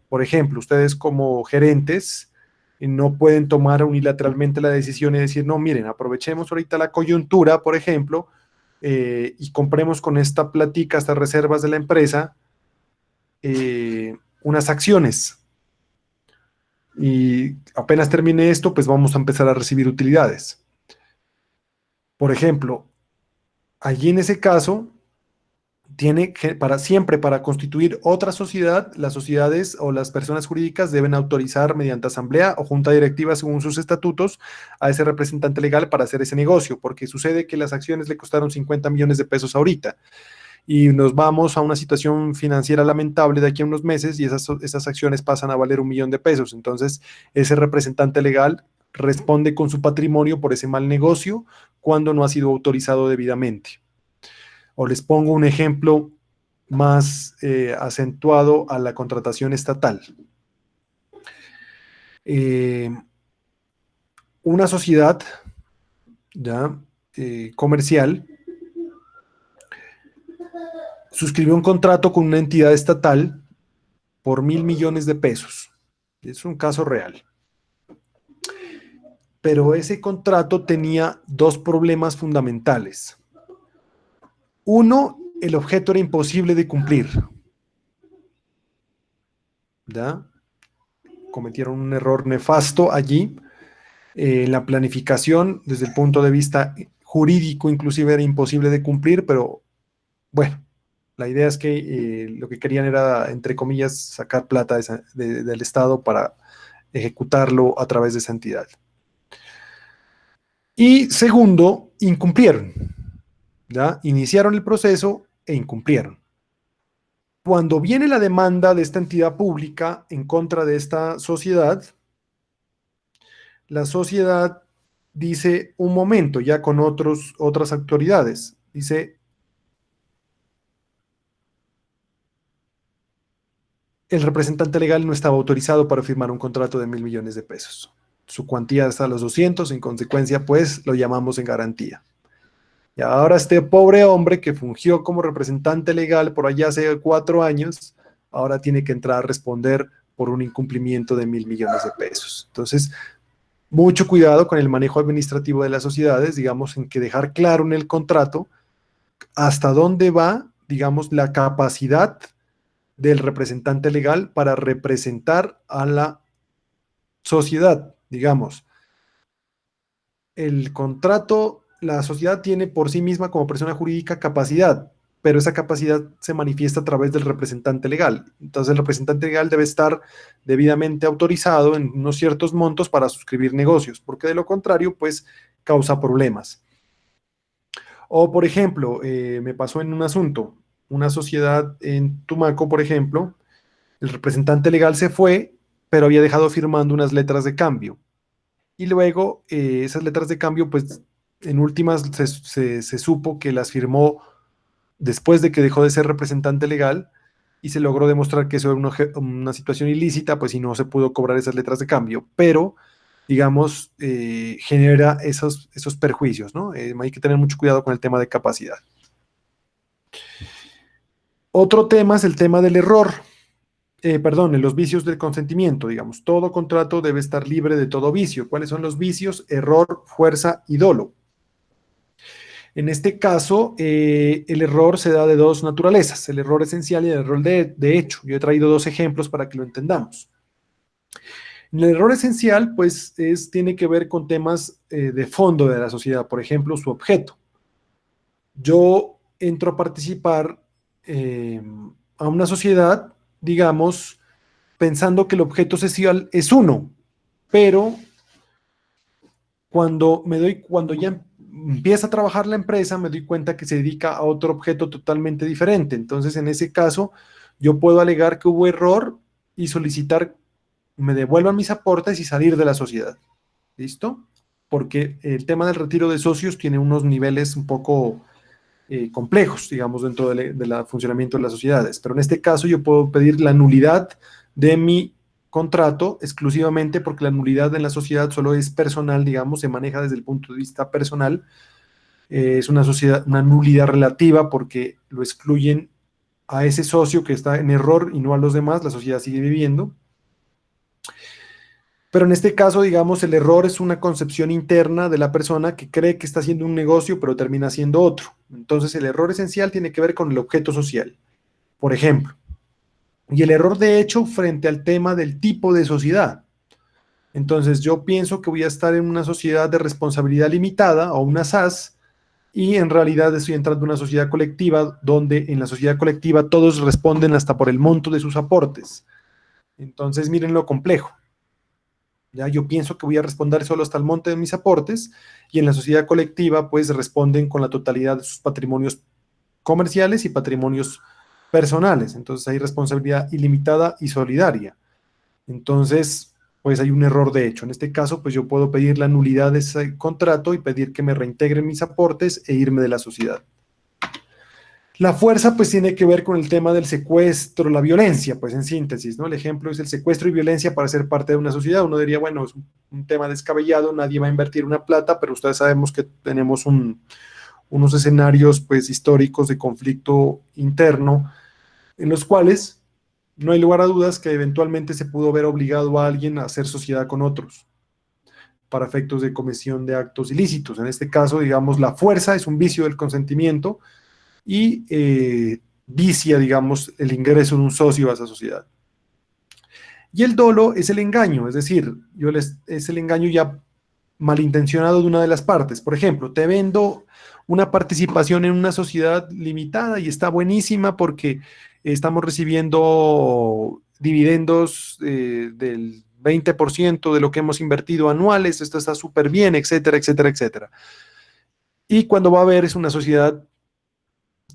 Por ejemplo, ustedes como gerentes no pueden tomar unilateralmente la decisión y decir, no, miren, aprovechemos ahorita la coyuntura, por ejemplo, y compremos con esta platica, estas reservas de la empresa, unas acciones. Y apenas termine esto, pues vamos a empezar a recibir utilidades. Por ejemplo, allí en ese caso, tiene que, siempre para constituir otra sociedad, las sociedades o las personas jurídicas deben autorizar mediante asamblea o junta directiva según sus estatutos a ese representante legal para hacer ese negocio, porque sucede que las acciones le costaron 50 millones de pesos ahorita y nos vamos a una situación financiera lamentable de aquí a unos meses y esas acciones pasan a valer 1 millón de pesos. Entonces, ese representante legal responde con su patrimonio por ese mal negocio cuando no ha sido autorizado debidamente. O les pongo un ejemplo más acentuado a la contratación estatal. Una sociedad ¿ya? Comercial suscribió un contrato con una entidad estatal por 1.000 millones de pesos. Es un caso real. Pero ese contrato tenía 2 problemas fundamentales. Uno, el objeto era imposible de cumplir. ¿Ya? Cometieron un error nefasto allí. La planificación, desde el punto de vista jurídico, inclusive era imposible de cumplir, pero bueno, la idea es que lo que querían era, entre comillas, sacar plata del Estado para ejecutarlo a través de esa entidad. Y segundo, incumplieron. ¿Ya? Iniciaron el proceso e incumplieron. Cuando viene la demanda de esta entidad pública en contra de esta sociedad, la sociedad dice, un momento, ya con otras autoridades, dice, el representante legal no estaba autorizado para firmar un contrato de 1.000 millones de pesos. Su cuantía está a los 200, en consecuencia, pues, lo llamamos en garantía. Y ahora este pobre hombre que fungió como representante legal por allá hace 4 años, ahora tiene que entrar a responder por un incumplimiento de 1.000 millones de pesos. Entonces, mucho cuidado con el manejo administrativo de las sociedades, digamos, en que dejar claro en el contrato hasta dónde va, digamos, la capacidad del representante legal para representar a la sociedad, digamos. El contrato, la sociedad tiene por sí misma como persona jurídica capacidad, pero esa capacidad se manifiesta a través del representante legal. Entonces el representante legal debe estar debidamente autorizado en unos ciertos montos para suscribir negocios, porque de lo contrario, pues causa problemas. O, por ejemplo, me pasó en un asunto, una sociedad en Tumaco, por ejemplo, el representante legal se fue, pero había dejado firmando unas letras de cambio. Y luego esas letras de cambio, pues en últimas se supo que las firmó después de que dejó de ser representante legal y se logró demostrar que eso era una situación ilícita, pues y no se pudo cobrar esas letras de cambio. Pero, digamos, genera esos perjuicios, ¿no? Hay que tener mucho cuidado con el tema de capacidad. Otro tema es el tema del error. En los vicios del consentimiento, digamos, todo contrato debe estar libre de todo vicio. ¿Cuáles son los vicios? Error, fuerza y dolo. En este caso, el error se da de dos naturalezas, el error esencial y el error de hecho. Yo he traído dos ejemplos para que lo entendamos. El error esencial, pues, tiene que ver con temas de fondo de la sociedad, por ejemplo, su objeto. Yo entro a participar a una sociedad, digamos, pensando que el objeto esencial es uno, pero cuando ya empieza a trabajar la empresa, me doy cuenta que se dedica a otro objeto totalmente diferente. Entonces, en ese caso, yo puedo alegar que hubo error y solicitar me devuelvan mis aportes y salir de la sociedad. ¿Listo? Porque el tema del retiro de socios tiene unos niveles un poco complejos, digamos, dentro del funcionamiento de las sociedades. Pero en este caso yo puedo pedir la nulidad de mi contrato exclusivamente porque la nulidad en la sociedad solo es personal, digamos, se maneja desde el punto de vista personal. Es una nulidad relativa porque lo excluyen a ese socio que está en error y no a los demás, la sociedad sigue viviendo. Pero en este caso, digamos, el error es una concepción interna de la persona que cree que está haciendo un negocio, pero termina haciendo otro. Entonces, el error esencial tiene que ver con el objeto social, por ejemplo. Y el error de hecho frente al tema del tipo de sociedad. Entonces, yo pienso que voy a estar en una sociedad de responsabilidad limitada o una SAS, y en realidad estoy entrando en una sociedad colectiva donde en la sociedad colectiva todos responden hasta por el monto de sus aportes. Entonces, miren lo complejo. Ya yo pienso que voy a responder solo hasta el monte de mis aportes y en la sociedad colectiva pues responden con la totalidad de sus patrimonios comerciales y patrimonios personales. Entonces hay responsabilidad ilimitada y solidaria. Entonces pues hay un error de hecho. En este caso pues yo puedo pedir la nulidad de ese contrato y pedir que me reintegren mis aportes e irme de la sociedad. La fuerza pues tiene que ver con el tema del secuestro, la violencia, pues en síntesis, ¿no? El ejemplo es el secuestro y violencia para ser parte de una sociedad. Uno diría, bueno, es un tema descabellado, nadie va a invertir una plata, pero ustedes sabemos que tenemos unos escenarios pues históricos de conflicto interno en los cuales no hay lugar a dudas que eventualmente se pudo ver obligado a alguien a hacer sociedad con otros para efectos de comisión de actos ilícitos. En este caso, digamos, la fuerza es un vicio del consentimiento y vicia, digamos, el ingreso de un socio a esa sociedad. Y el dolo es el engaño, es decir, es el engaño ya malintencionado de una de las partes. Por ejemplo, te vendo una participación en una sociedad limitada y está buenísima porque estamos recibiendo dividendos del 20% de lo que hemos invertido anuales, esto está súper bien, etcétera, etcétera, etcétera. Y cuando va a ver es una sociedad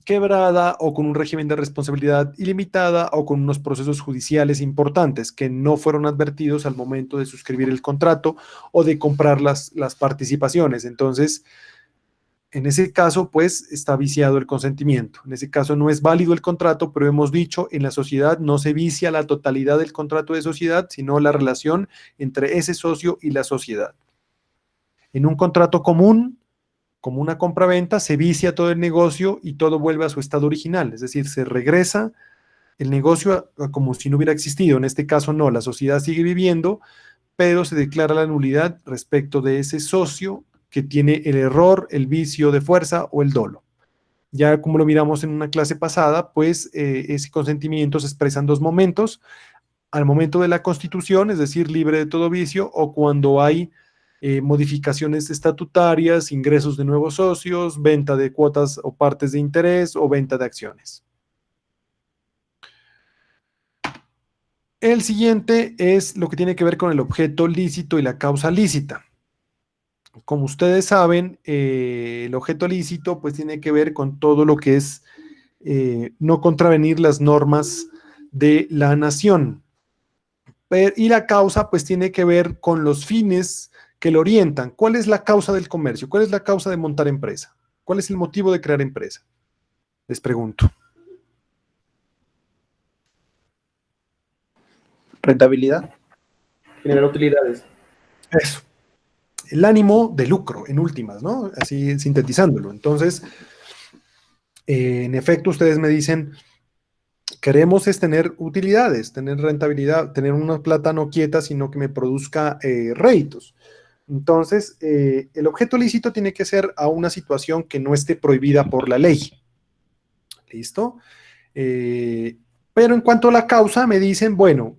quebrada o con un régimen de responsabilidad ilimitada o con unos procesos judiciales importantes que no fueron advertidos al momento de suscribir el contrato o de comprar las participaciones. Entonces, en ese caso, pues, está viciado el consentimiento. En ese caso no es válido el contrato, pero hemos dicho, en la sociedad no se vicia la totalidad del contrato de sociedad, sino la relación entre ese socio y la sociedad. En un contrato común, como una compra-venta, se vicia todo el negocio y todo vuelve a su estado original, es decir, se regresa el negocio como si no hubiera existido. En este caso no, la sociedad sigue viviendo, pero se declara la nulidad respecto de ese socio que tiene el error, el vicio de fuerza o el dolo. Ya como lo miramos en una clase pasada, pues ese consentimiento se expresa en dos momentos: al momento de la constitución, es decir, libre de todo vicio, o cuando hay modificaciones estatutarias, ingresos de nuevos socios, venta de cuotas o partes de interés o venta de acciones. El siguiente es lo que tiene que ver con el objeto lícito y la causa lícita. Como ustedes saben, el objeto lícito pues tiene que ver con todo lo que es no contravenir las normas de la nación. Y la causa pues tiene que ver con los fines que lo orientan. ¿Cuál es la causa del comercio? ¿Cuál es la causa de montar empresa? ¿Cuál es el motivo de crear empresa? Les pregunto. Rentabilidad. Generar utilidades. Eso. El ánimo de lucro, en últimas, ¿no? Así sintetizándolo. Entonces, en efecto, ustedes me dicen, queremos es tener utilidades, tener rentabilidad, tener una plata no quieta, sino que me produzca réditos. Entonces, el objeto lícito tiene que ser a una situación que no esté prohibida por la ley. ¿Listo? Pero en cuanto a la causa, me dicen, bueno,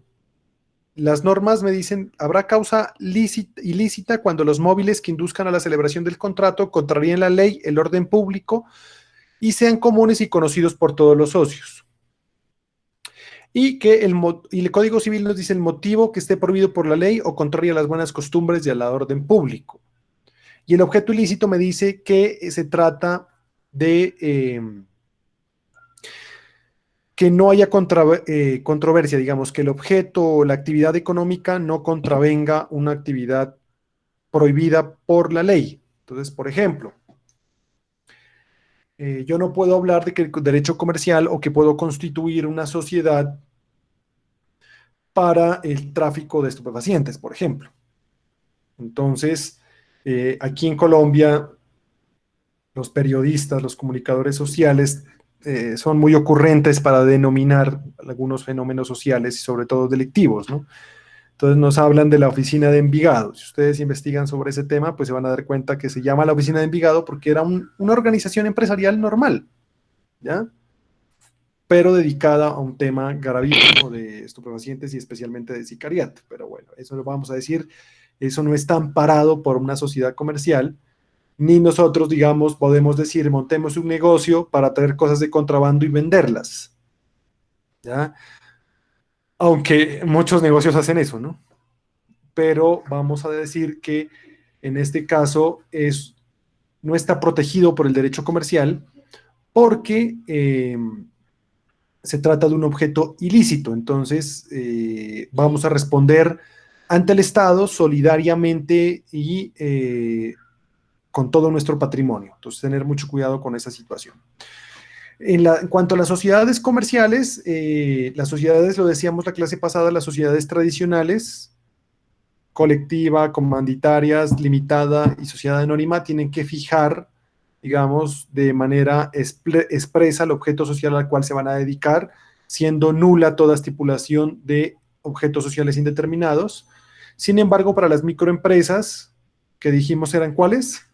las normas me dicen, habrá causa ilícita cuando los móviles que induzcan a la celebración del contrato contraríen la ley, el orden público y sean comunes y conocidos por todos los socios. Y que el Código Civil nos dice el motivo que esté prohibido por la ley o contrario a las buenas costumbres y al orden público. Y el objeto ilícito me dice que se trata de que no haya controversia, digamos, que el objeto o la actividad económica no contravenga una actividad prohibida por la ley. Entonces, por ejemplo, yo no puedo hablar de que el derecho comercial o que puedo constituir una sociedad para el tráfico de estupefacientes, por ejemplo. Entonces, aquí en Colombia, los periodistas, los comunicadores sociales son muy ocurrentes para denominar algunos fenómenos sociales y sobre todo delictivos, ¿no? Entonces nos hablan de la oficina de Envigado. Si ustedes investigan sobre ese tema, pues se van a dar cuenta que se llama la oficina de Envigado porque era una organización empresarial normal, ¿ya? Pero dedicada a un tema gravísimo de estupefacientes y especialmente de sicariato. Pero bueno, eso lo vamos a decir, eso no está amparado por una sociedad comercial, ni nosotros, digamos, podemos decir, montemos un negocio para traer cosas de contrabando y venderlas, ¿ya? Aunque muchos negocios hacen eso, ¿no? Pero vamos a decir que en este caso no está protegido por el derecho comercial porque se trata de un objeto ilícito. Entonces, vamos a responder ante el Estado solidariamente y con todo nuestro patrimonio. Entonces, tener mucho cuidado con esa situación. En cuanto a las sociedades comerciales, las sociedades, lo decíamos la clase pasada, las sociedades tradicionales, colectiva, comanditarias, limitada y sociedad anónima, tienen que fijar, digamos, de manera expresa el objeto social al cual se van a dedicar, siendo nula toda estipulación de objetos sociales indeterminados. Sin embargo, para las microempresas, que dijimos eran ¿cuáles?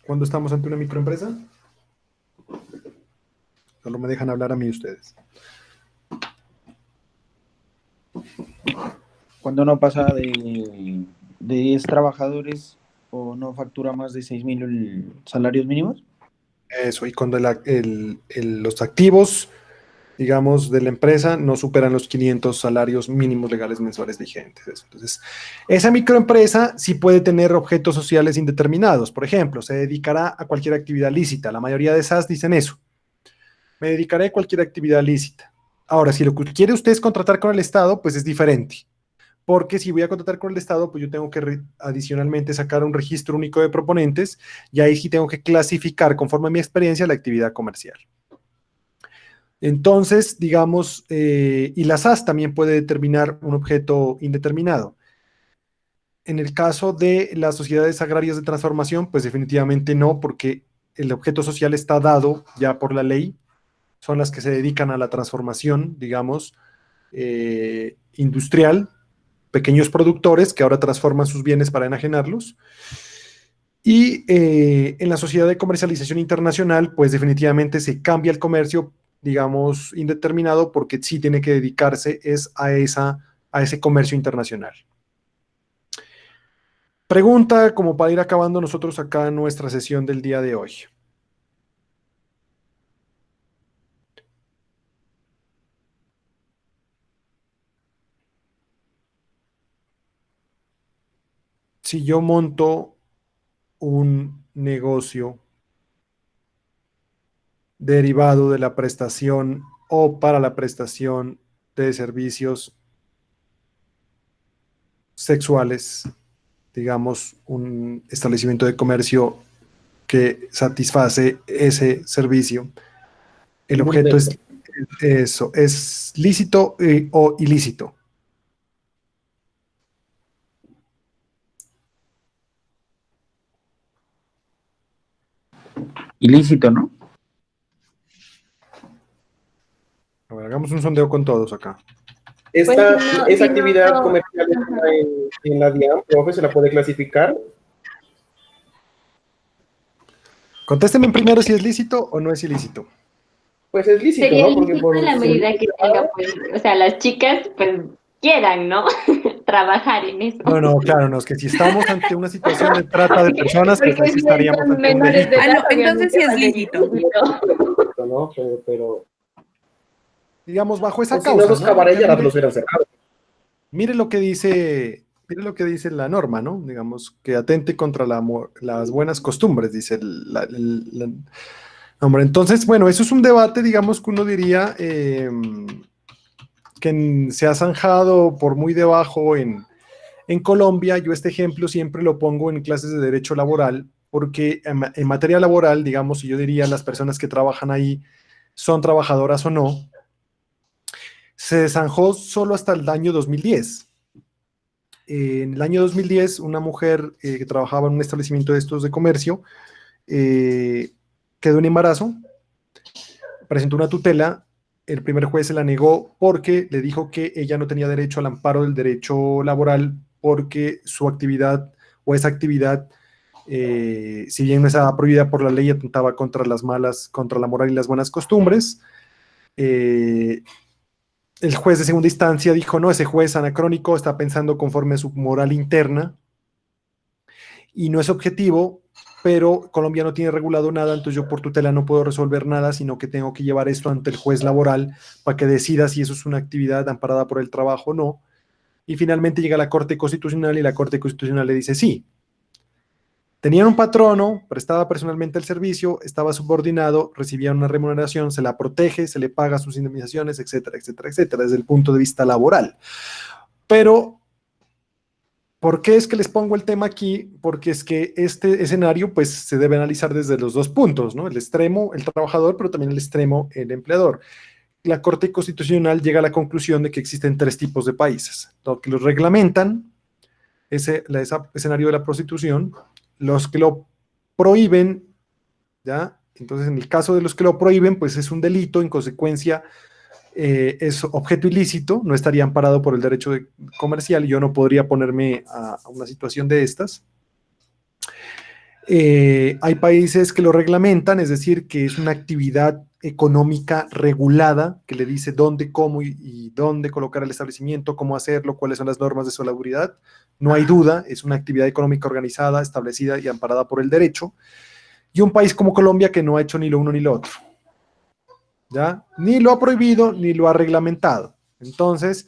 ¿Cuándo estamos ante una microempresa? Solo me dejan hablar a mí ustedes. Cuando no pasa de 10 trabajadores o no factura más de 6.000 salarios mínimos. Eso, y cuando los activos, digamos, de la empresa no superan los 500 salarios mínimos legales mensuales vigentes. Eso. Entonces, esa microempresa sí puede tener objetos sociales indeterminados. Por ejemplo, se dedicará a cualquier actividad lícita. La mayoría de esas dicen eso. Me dedicaré a cualquier actividad lícita. Ahora, si lo que quiere usted es contratar con el Estado, pues es diferente. Porque si voy a contratar con el Estado, pues yo tengo que adicionalmente sacar un registro único de proponentes y ahí sí tengo que clasificar, conforme a mi experiencia, la actividad comercial. Entonces, digamos, y la SAS también puede determinar un objeto indeterminado. En el caso de las sociedades agrarias de transformación, pues definitivamente no, porque el objeto social está dado ya por la ley. Son las que se dedican a la transformación, digamos, industrial, pequeños productores que ahora transforman sus bienes para enajenarlos. Y en la sociedad de comercialización internacional, pues definitivamente se cambia el comercio, digamos, indeterminado, porque sí tiene que dedicarse es a ese comercio internacional. Pregunta como para ir acabando nosotros acá nuestra sesión del día de hoy. Si yo monto un negocio derivado de la prestación o para la prestación de servicios sexuales, digamos, un establecimiento de comercio que satisface ese servicio. El objeto es eso, ¿es lícito o ilícito? Ilícito, ¿no? A ver, hagamos un sondeo con todos acá. Esta, Pues no, esa si actividad no- comercial está en la DIAN, profe, ¿se la puede clasificar? Contésteme primero si es lícito o no es ilícito. Pues es lícito, Sería ¿no? Porque lícito en la medida que tenga, pues, o sea, las chicas, pues, quieran, ¿no? Trabajar en eso. No, claro, no, es que si estamos ante una situación de trata de personas, pues ahí sí si estaríamos son ante un menores de delito. edad, Ah, no, entonces sí es obviamente va a ser lícito. ¿no? Pero Digamos, bajo esa o si no, causa, los ¿no? cabarets ya Mire, los hubieran cerrado. mire lo que dice la norma, ¿no? Digamos, que atente contra las buenas costumbres, dice hombre. Entonces, bueno, eso es un debate, digamos, que uno diría que se ha zanjado por muy debajo en Colombia. Yo este ejemplo siempre lo pongo en clases de derecho laboral, porque en materia laboral, digamos, yo diría las personas que trabajan ahí son trabajadoras o no, se zanjó solo hasta el año 2010. En el año 2010, una mujer que trabajaba en un establecimiento de estos de comercio quedó en embarazo, presentó una tutela, el primer juez se la negó porque le dijo que ella no tenía derecho al amparo del derecho laboral porque su actividad o esa actividad, si bien no estaba prohibida por la ley, atentaba contra la moral y las buenas costumbres. El juez de segunda instancia dijo, no, ese juez anacrónico está pensando conforme a su moral interna y no es objetivo, pero Colombia no tiene regulado nada, entonces yo por tutela no puedo resolver nada, sino que tengo que llevar esto ante el juez laboral para que decida si eso es una actividad amparada por el trabajo o no. Y finalmente llega a la Corte Constitucional y la Corte Constitucional le dice sí. Tenían un patrono, prestaba personalmente el servicio, estaba subordinado, recibía una remuneración, se la protege, se le paga sus indemnizaciones, etcétera, etcétera, etcétera, desde el punto de vista laboral. Pero, ¿por qué es que les pongo el tema aquí? Porque es que este escenario pues se debe analizar desde los dos puntos, ¿no? El extremo, el trabajador, pero también el extremo, el empleador. La Corte Constitucional llega a la conclusión de que existen tres tipos de países: los que los reglamentan, ese escenario de la prostitución; los que lo prohíben, ¿ya? Entonces, en el caso de los que lo prohíben, pues es un delito, en consecuencia, es objeto ilícito, no estaría amparado por el derecho comercial y yo no podría ponerme a una situación de estas. Hay países que lo reglamentan, es decir, que es una actividad económica regulada, que le dice dónde, cómo y dónde colocar el establecimiento, cómo hacerlo, cuáles son las normas de salubridad. No hay duda, es una actividad económica organizada, establecida y amparada por el derecho. Y un país como Colombia que no ha hecho ni lo uno ni lo otro, ¿ya? Ni lo ha prohibido ni lo ha reglamentado. Entonces,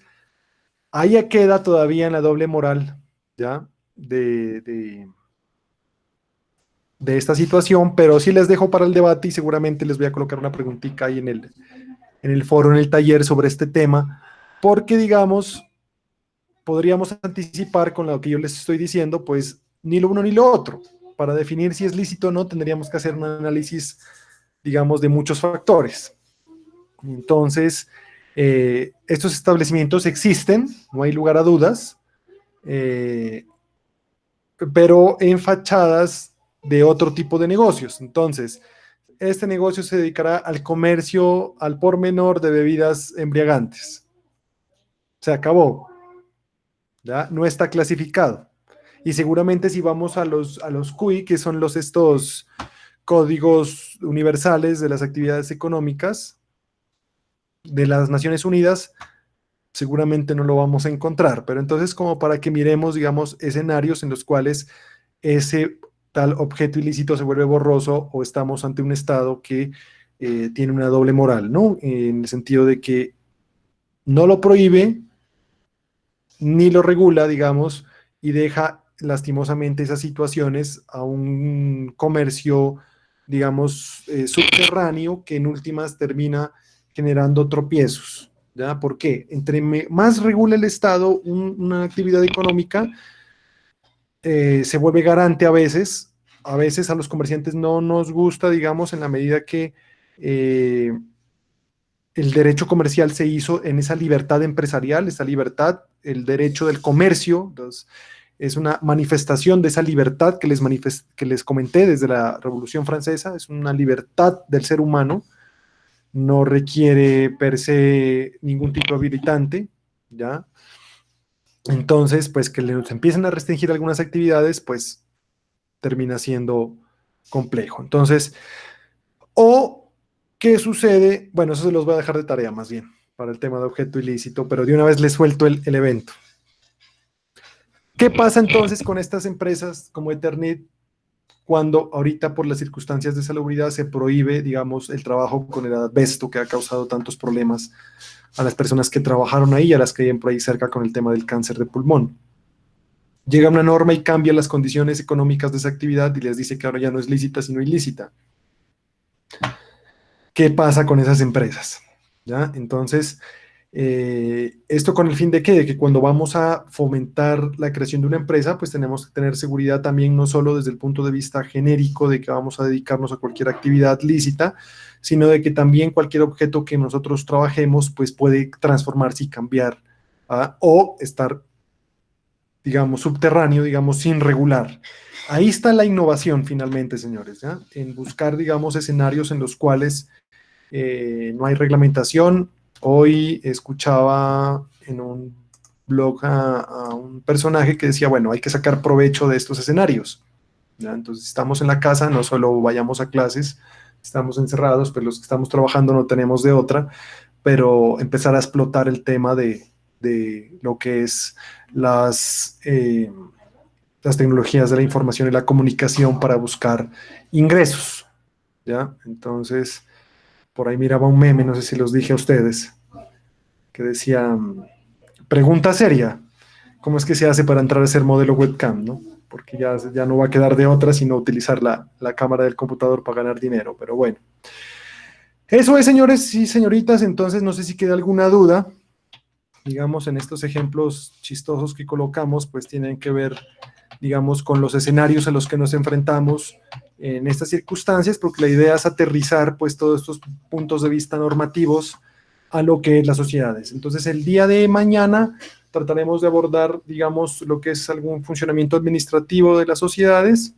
ahí queda todavía en la doble moral, ¿ya? De esta situación, pero sí les dejo para el debate y seguramente les voy a colocar una preguntita ahí en el foro, en el taller sobre este tema, porque digamos, podríamos anticipar con lo que yo les estoy diciendo, pues ni lo uno ni lo otro. Para definir si es lícito o no, tendríamos que hacer un análisis, digamos, de muchos factores. Entonces, estos establecimientos existen, no hay lugar a dudas, pero en fachadas de otro tipo de negocios. Entonces, este negocio se dedicará al comercio al por menor de bebidas embriagantes. Se acabó. ¿ya? No está clasificado. Y seguramente si vamos a los CUI, que son estos códigos universales de las actividades económicas de las Naciones Unidas, seguramente no lo vamos a encontrar. Pero entonces, como para que miremos, digamos, escenarios en los cuales ese tal objeto ilícito se vuelve borroso o estamos ante un Estado que tiene una doble moral, ¿no? En el sentido de que no lo prohíbe ni lo regula, digamos, y deja lastimosamente esas situaciones a un comercio, digamos, subterráneo que en últimas termina generando tropiezos, ¿ya? ¿Por qué? Entre más regula el Estado una actividad económica, se vuelve garante a veces a los comerciantes no nos gusta, digamos, en la medida que el derecho comercial se hizo en esa libertad empresarial, esa libertad, el derecho del comercio, entonces, es una manifestación de esa libertad que les comenté desde la Revolución Francesa, es una libertad del ser humano, no requiere per se ningún tipo habilitante, ¿ya? Entonces, pues que les empiecen a restringir algunas actividades, pues termina siendo complejo. Entonces, o ¿qué sucede? Bueno, eso se los voy a dejar de tarea más bien, para el tema de objeto ilícito, pero de una vez les suelto el evento. ¿Qué pasa entonces con estas empresas como Eternit cuando ahorita por las circunstancias de salubridad se prohíbe, digamos, el trabajo con el asbesto que ha causado tantos problemas a las personas que trabajaron ahí y a las que viven por ahí cerca con el tema del cáncer de pulmón? Llega una norma y cambia las condiciones económicas de esa actividad y les dice que ahora ya no es lícita, sino ilícita. ¿Qué pasa con esas empresas? ¿Ya? Entonces, esto con el fin de qué? De que cuando vamos a fomentar la creación de una empresa, pues tenemos que tener seguridad también, no solo desde el punto de vista genérico de que vamos a dedicarnos a cualquier actividad lícita, sino de que también cualquier objeto que nosotros trabajemos, pues puede transformarse y cambiar, o estar, digamos, subterráneo, digamos, sin regular. Ahí está la innovación finalmente, señores, ¿ya? En buscar, digamos, escenarios en los cuales no hay reglamentación. Hoy escuchaba en un blog a un personaje que decía, bueno, hay que sacar provecho de estos escenarios, ¿ya? Entonces, estamos en la casa, no solo vayamos a clases, estamos encerrados, pero los que estamos trabajando no tenemos de otra, pero empezar a explotar el tema de lo que es las tecnologías de la información y la comunicación para buscar ingresos, ¿ya? Entonces, por ahí miraba un meme, no sé si los dije a ustedes, que decía, pregunta seria, ¿cómo es que se hace para entrar a ser modelo webcam, no? Porque ya no va a quedar de otra sino utilizar la cámara del computador para ganar dinero, pero bueno. Eso es, señores y señoritas, entonces no sé si queda alguna duda. Digamos, en estos ejemplos chistosos que colocamos, pues tienen que ver, digamos, con los escenarios a los que nos enfrentamos en estas circunstancias, porque la idea es aterrizar, pues, todos estos puntos de vista normativos a lo que es las sociedades. Entonces, el día de mañana trataremos de abordar, digamos, lo que es algún funcionamiento administrativo de las sociedades.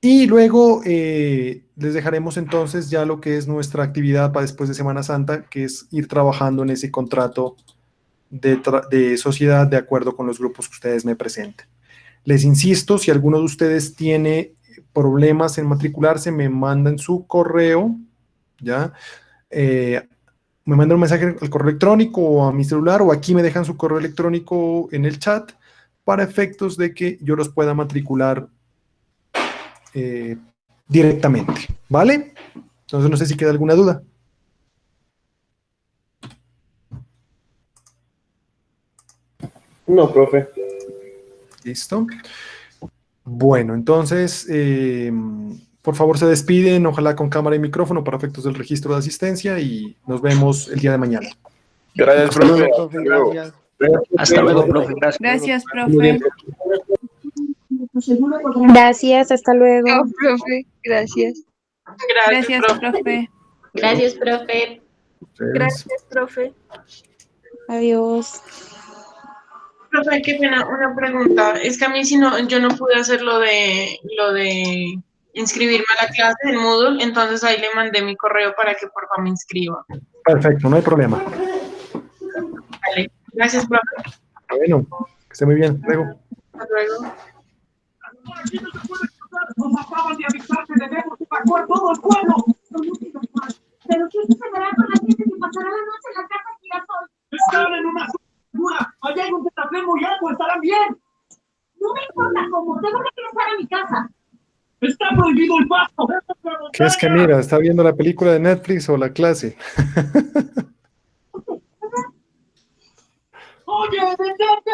Y luego les dejaremos entonces ya lo que es nuestra actividad para después de Semana Santa, que es ir trabajando en ese contrato de sociedad de acuerdo con los grupos que ustedes me presenten. Les insisto, si alguno de ustedes tiene problemas en matricularse, me mandan su correo, ¿ya? Me mandan un mensaje al correo electrónico o a mi celular, o aquí me dejan su correo electrónico en el chat para efectos de que yo los pueda matricular directamente, ¿vale? Entonces no sé si queda alguna duda. No, profe. Listo. Bueno, entonces, por favor se despiden, ojalá con cámara y micrófono para efectos del registro de asistencia y nos vemos el día de mañana. Gracias, profe. Hasta luego. Gracias. Hasta luego, profe. Gracias. Gracias, Muy profe. bien. Gracias, hasta luego. No, profe, gracias. Gracias, profe. Gracias, profe. Gracias, profe. Adiós. Profe, qué pena, una pregunta. Es que a mí si no, yo no pude hacer lo de inscribirme a la clase en Moodle, entonces ahí le mandé mi correo para que por favor me inscriba. Perfecto, no hay problema. Gracias, profe. Bueno, que esté muy bien. Luego. Hasta luego. Nos acaban de avisar que debemos evacuar todo el pueblo. ¿Pero qué sucederá con la gente que pasará la noche en la casa Girasol? Están en una segura. Allá donde tapemos y algo estarán bien. No me importa cómo, tengo que regresar a mi casa. Está prohibido el paso. ¿Qué es que mira? ¿Está viendo la película de Netflix o la clase? Oye, detente.